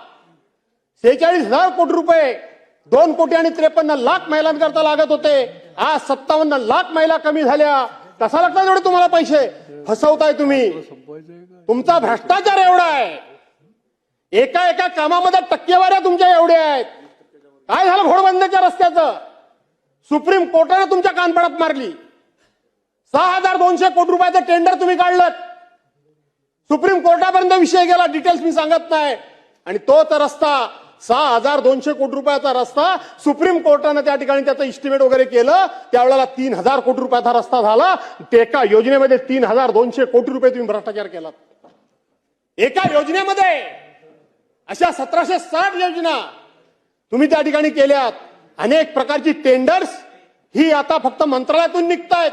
46,000 कोटी रुपये 2,53,00,000 महिलांकरता लागत होते. आज 57,00,000 महिला कमी झाल्या. कसा लागतात एवढे तुम्हाला पैसे? फसवताय तुम्ही. तुमचा भ्रष्टाचार एवढा आहे. एका एका कामामध्ये टक्केवाऱ्या तुमच्या एवढ्या आहेत. काय झालं घोडबंदरच्या रस्त्याचं? सुप्रीम कोर्टाने तुमच्या कानपडात मारली. 6,200 कोटी रुपयाचं टेंडर तुम्ही काढलं. सुप्रीम कोर्टापर्यंत विषय गेला, डिटेल्स मी सांगत नाही. आणि तोच रस्ता 6,200 कोटी रुपयाचा रस्ता सुप्रीम कोर्टाने त्या ठिकाणी त्याचं इस्टिमेट वगैरे केलं. त्यावेळेला 3,000 कोटी रुपयाचा रस्ता झाला. एका योजनेमध्ये 3,200 कोटी रुपये तुम्ही भ्रष्टाचार केला. एका योजनेमध्ये अशा 1,760 योजना तुम्ही त्या ठिकाणी केल्यात. अनेक प्रकारची टेंडर्स ही आता फक्त मंत्रालयातून निघतायत.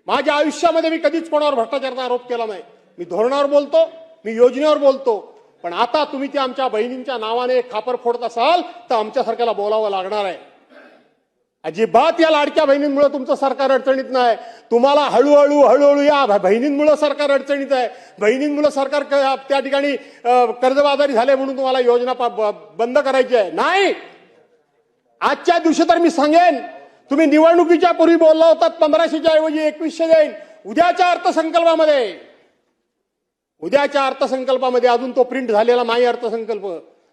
माझ्या आयुष्यामध्ये मी कधीच कोणावर भ्रष्टाचाराचा आरोप केला नाही. मी धोरणावर बोलतो, मी योजनेवर बोलतो. पण आता तुम्ही त्या आमच्या बहिणींच्या नावाने खापर फोडत असाल तर आमच्यासारख्याला बोलावं लागणार आहे. अजिबात या लाडक्या बहिणींमुळे तुमचं सरकार अडचणीत नाही. तुम्हाला हळूहळू या बहिणींमुळे सरकार अडचणीत आहे. बहिणींमुळे सरकार त्या ठिकाणी कर्जबाजारी झाले म्हणून तुम्हाला योजना बंद करायची आहे. नाही, आजच्या दिवशी तर मी सांगेन, तुम्ही निवडणुकीच्या पूर्वी बोलला होता 1,500च्या ऐवजी 2,100 देईन. उद्याच्या अर्थसंकल्पामध्ये अजून तो प्रिंट झालेला नाही. अर्थसंकल्प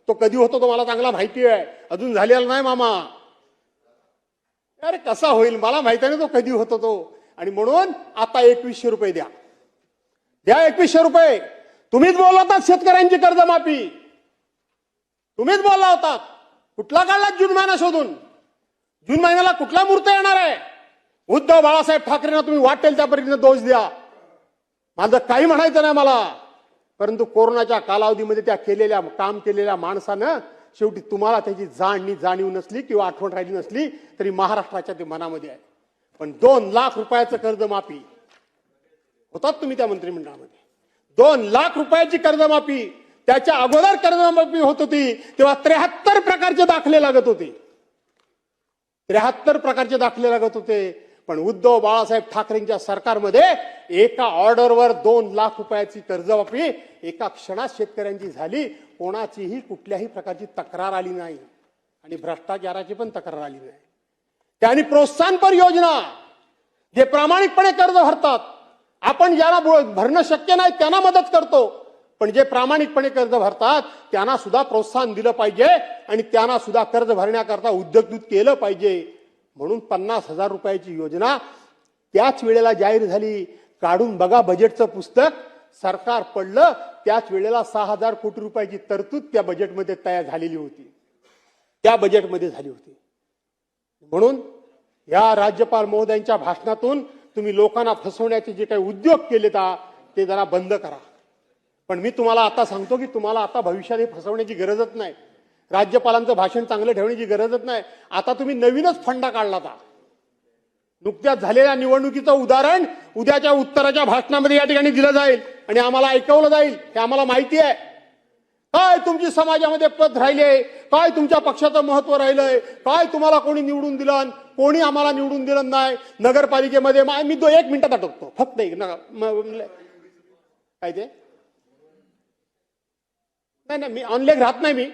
तो कधी होतो तो मला चांगला माहिती आहे. अजून झालेला नाही मामा. अरे कसा होईल मला माहिती नाही तो कधी होतो तो. आणि म्हणून आता 2,100 रुपये द्या. 2,100 रुपये. तुम्हीच बोलला होता शेतकऱ्यांची कर्जमाफी, तुम्हीच बोलला होता. कुठला काढला जून महिना शोधून? जून महिन्याला कुठला मुहूर्त येणार आहे? उद्धव बाळासाहेब ठाकरेंना तुम्ही वाटेल त्या पद्धतीने दोष द्या, माझं काही म्हणायचं नाही मला. परंतु कोरोनाच्या कालावधीमध्ये त्या काम केलेल्या माणसानं शेवटी तुम्हाला त्याची जाणीव नसली किंवा आठवण राहिली नसली तरी महाराष्ट्राच्या ते मनामध्ये आहे. पण 2 लाख रुपयाचं कर्जमाफी होतात तुम्ही त्या मंत्रिमंडळामध्ये. 2 लाख रुपयाची कर्जमाफी, त्याच्या अगोदर कर्जमाफी होत होती तेव्हा 73 प्रकारचे दाखले लागत होते. 73 प्रकारचे दाखले लागत होते. पण उद्धव बाळासाहेब ठाकरेंच्या सरकारमध्ये एका ऑर्डरवर 2 लाख रुपयाची कर्जमाफी एका क्षणात शेतकऱ्यांची झाली. कोणाचीही कुठल्याही प्रकारची तक्रार आली नाही आणि भ्रष्टाचाराची पण तक्रार आली नाही. त्यांनी प्रोत्साहनपर योजना, जे प्रामाणिकपणे कर्ज भरतात, आपण ज्यांना भरणं शक्य नाही त्यांना मदत करतो, पण जे प्रामाणिकपणे कर्ज भरतात त्यांना सुद्धा प्रोत्साहन दिलं पाहिजे आणि त्यांना सुद्धा कर्ज भरण्याकरता उद्योगदूत केलं पाहिजे. म्हणून 50,000 रुपयाची योजना त्याच वेळेला जाहीर झाली. काढून बघा बजेटचं पुस्तक, सरकार पडलं त्याच वेळेला 6,000 कोटी रुपयाची तरतूद त्या बजेटमध्ये तयार झालेली होती, त्या बजेटमध्ये झाली होती. म्हणून या राज्यपाल महोदयांच्या भाषणातून तुम्ही लोकांना फसवण्याचे जे काही उद्योग केले ते जरा बंद करा. पण मी तुम्हाला आता सांगतो की तुम्हाला आता भविष्यात हे फसवण्याची गरजच नाही. राज्यपालांचं भाषण चांगलं ठेवण्याची गरजच नाही. आता तुम्ही नवीनच फंडा काढला होता. नुकत्याच झालेल्या निवडणुकीचं उदाहरण उद्याच्या उत्तराच्या भाषणामध्ये या ठिकाणी दिलं जाईल आणि आम्हाला ऐकवलं जाईल. हे आम्हाला माहिती आहे. काय तुमची समाजामध्ये पद राहिले, काय तुमच्या पक्षाचं महत्व राहिलंय, काय तुम्हाला कोणी निवडून दिलं, कोणी आम्हाला निवडून दिलं नाही. नगरपालिकेमध्ये मी 1 मिनिटात अटकतो फक्त काय ते नाही मी ऑनलाईन राहत नाही. मी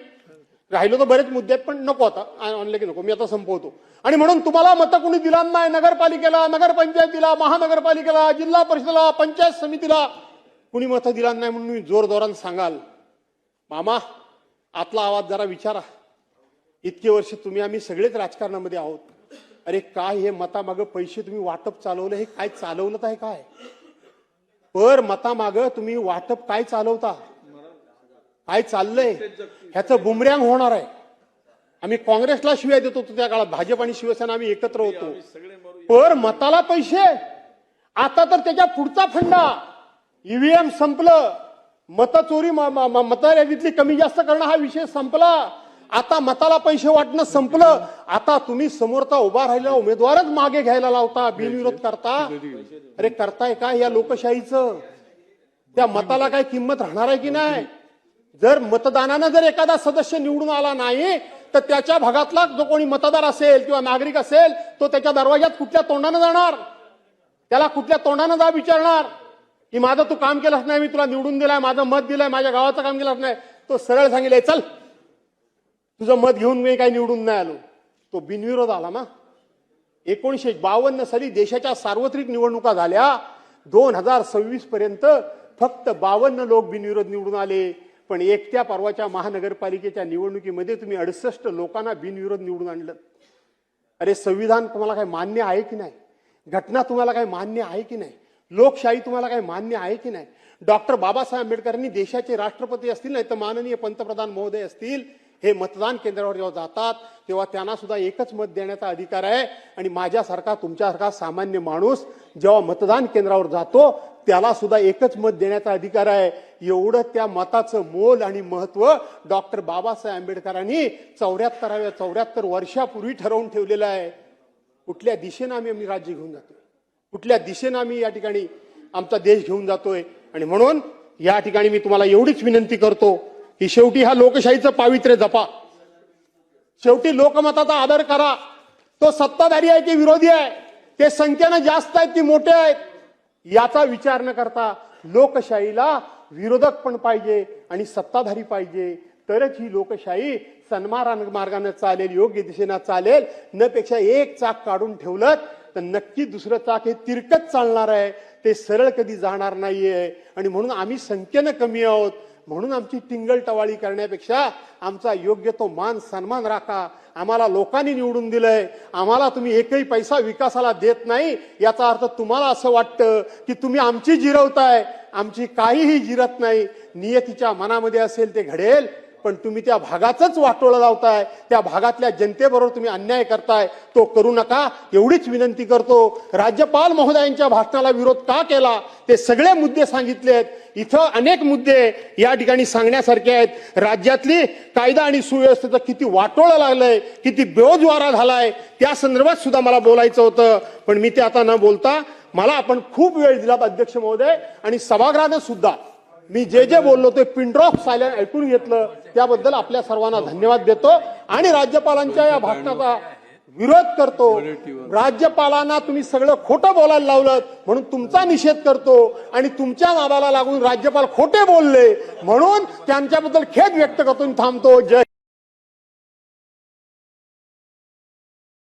राहिलो तर बरेच मुद्दे आहेत पण नको आता ऑनलाईन नको. मी आता संपवतो. आणि म्हणून तुम्हाला मतं कोणी दिला नाही. नगरपालिकेला, नगरपंचायतीला, महानगरपालिकेला, जिल्हा परिषदेला, पंचायत समितीला कुणी मतं दिला नाही म्हणून मी जोरदोरानं सांगाल. मामा, आतला आवाज जरा विचारा. इतके वर्ष तुम्ही आम्ही सगळेच राजकारणामध्ये आहोत. अरे काय हे मतामागं पैसे तुम्ही वाटप चालवलं, हे काय चालवलं आहे? काय पर मतामागं तुम्ही वाटप काय चालवता? काय चाललंय? ह्याचं बुमरँग होणार आहे. आम्ही काँग्रेसला शिव्या देत होतो त्या काळात, भाजप आणि शिवसेना आम्ही एकत्र होतो. पर मताला पैसे. आता तर त्याच्या पुढचा फंडा, ईव्हीएम संपलं, मतचोरी मतदारातली कमी जास्त करणं हा विषय संपला. आता मताला पैसे वाटणं संपलं. आता तुम्ही समोरचा उभा राहिलेला उमेदवारच मागे घ्यायला लावता, बिनविरोध करता. अरे करताय काय या लोकशाहीचं? त्या मताला काय किंमत राहणार आहे की नाही? जर मतदानानं जर एखादा सदस्य निवडून आला नाही तर त्याच्या भागातला जो कोणी मतदार असेल किंवा नागरिक असेल तो त्याच्या दरवाज्यात कुठल्या तोंडानं जाणार? त्याला कुठल्या तोंडानं जा विचारणार की माझं तू काम केलंच नाही, मी तुला निवडून दिलाय, माझं मत दिलंय, माझ्या गावाचं काम केलंच नाही. तो सरळ सांगितलंय चल तुझं मत घेऊन मी काही निवडून नाही आलो. तो बिनविरोध आला ना. 1952 साली देशाच्या सार्वत्रिक निवडणुका झाल्या. 2026 पर्यंत फक्त 52 लोक बिनविरोध निवडून आले. पण एकट्या परवाच्या महानगरपालिकेच्या निवडणुकीमध्ये तुम्ही 68 लोकांना बिनविरोध निवडून आणलं. अरे संविधान तुम्हाला काय मान्य आहे की नाही? घटना तुम्हाला काय मान्य आहे की नाही? लोकशाही तुम्हाला काय मान्य आहे की नाही? डॉक्टर बाबासाहेब आंबेडकरांनी देशाचे राष्ट्रपती असतील नाही तर माननीय पंतप्रधान महोदय असतील, हे मतदान केंद्रावर जेव्हा जातात तेव्हा त्यांना सुद्धा एकच मत देण्याचा अधिकार आहे. आणि माझ्यासारखा तुमच्यासारखा सामान्य माणूस जेव्हा मतदान केंद्रावर जातो त्याला सुद्धा एकच मत देण्याचा अधिकार आहे. एवढं त्या मताचं मोल आणि महत्व डॉक्टर बाबासाहेब आंबेडकरांनी 74 वर्षापूर्वी ठरवून ठेवलेलं आहे. कुठल्या दिशेनं आम्ही राज्य घेऊन जातोय, कुठल्या दिशेनं आम्ही या ठिकाणी आमचा देश घेऊन जातोय. आणि म्हणून या ठिकाणी मी तुम्हाला एवढीच विनंती करतो की शेवटी हा लोकशाहीचं पावित्र्य जपा. शेवटी लोकमताचा आदर करा. तो सत्ताधारी आहे की विरोधी आहे, ते संख्येनं जास्त आहेत की मोठे आहेत, याचा विचार न करता लोकशाहीला विरोधक पण पाहिजे आणि सत्ताधारी पाहिजे. तरच ही लोकशाही सन्मान मार्गाने चालेल, योग्य दिशेने चालेल. न पेक्षा एक चाक काढून ठेवलं तर नक्की दुसरं चाक हे तिरकत चालणार आहे, ते सरळ कधी जाणार नाहीये. आणि म्हणून आम्ही संख्येनं कमी आहोत म्हणून आमची टिंगलटवाळी करण्यापेक्षा आमचा योग्य तो मान सन्मान राखा. आम्हाला लोकांनी निवडून दिलंय, आम्हाला तुम्ही एकही पैसा विकासाला देत नाही याचा अर्थ तुम्हाला असं वाटतं की तुम्ही आमची जिरवताय. आमची काहीही जिरत नाही. नियतीच्या मनामध्ये असेल ते घडेल. पण तुम्ही त्या भागाचंच वाटोळं लावताय, त्या भागातल्या जनतेबरोबर तुम्ही अन्याय करताय, तो करू नका एवढीच विनंती करतो. राज्यपाल महोदयांच्या भाषणाला विरोध का केला ते सगळे मुद्दे सांगितलेत. इथं अनेक मुद्दे या ठिकाणी सांगण्यासारखे आहेत. राज्यातली कायदा आणि सुव्यवस्थेचं किती वाटोळं लागलंय, किती बेरोजगार झालाय, त्या संदर्भात सुद्धा मला बोलायचं होतं, पण मी ते आता न बोलता मला आपण खूप वेळ दिला अध्यक्ष महोदय, आणि सभागृहाने सुद्धा मी जे जे बोललो ते पिन ड्रॉप सायलेंट ऐकून घेतलं, त्याबद्दल आपल्या सर्वांना धन्यवाद देतो आणि राज्यपालांच्या या भाषणाचा विरोध करतो. राज्यपालांना तुम्ही सगळं खोटं बोलायला लावलं म्हणून तुमचा निषेध करतो आणि तुमच्या नादाला लागून राज्यपाल खोटे बोलले म्हणून त्यांच्याबद्दल खेद व्यक्त करतो. थांबतो. जय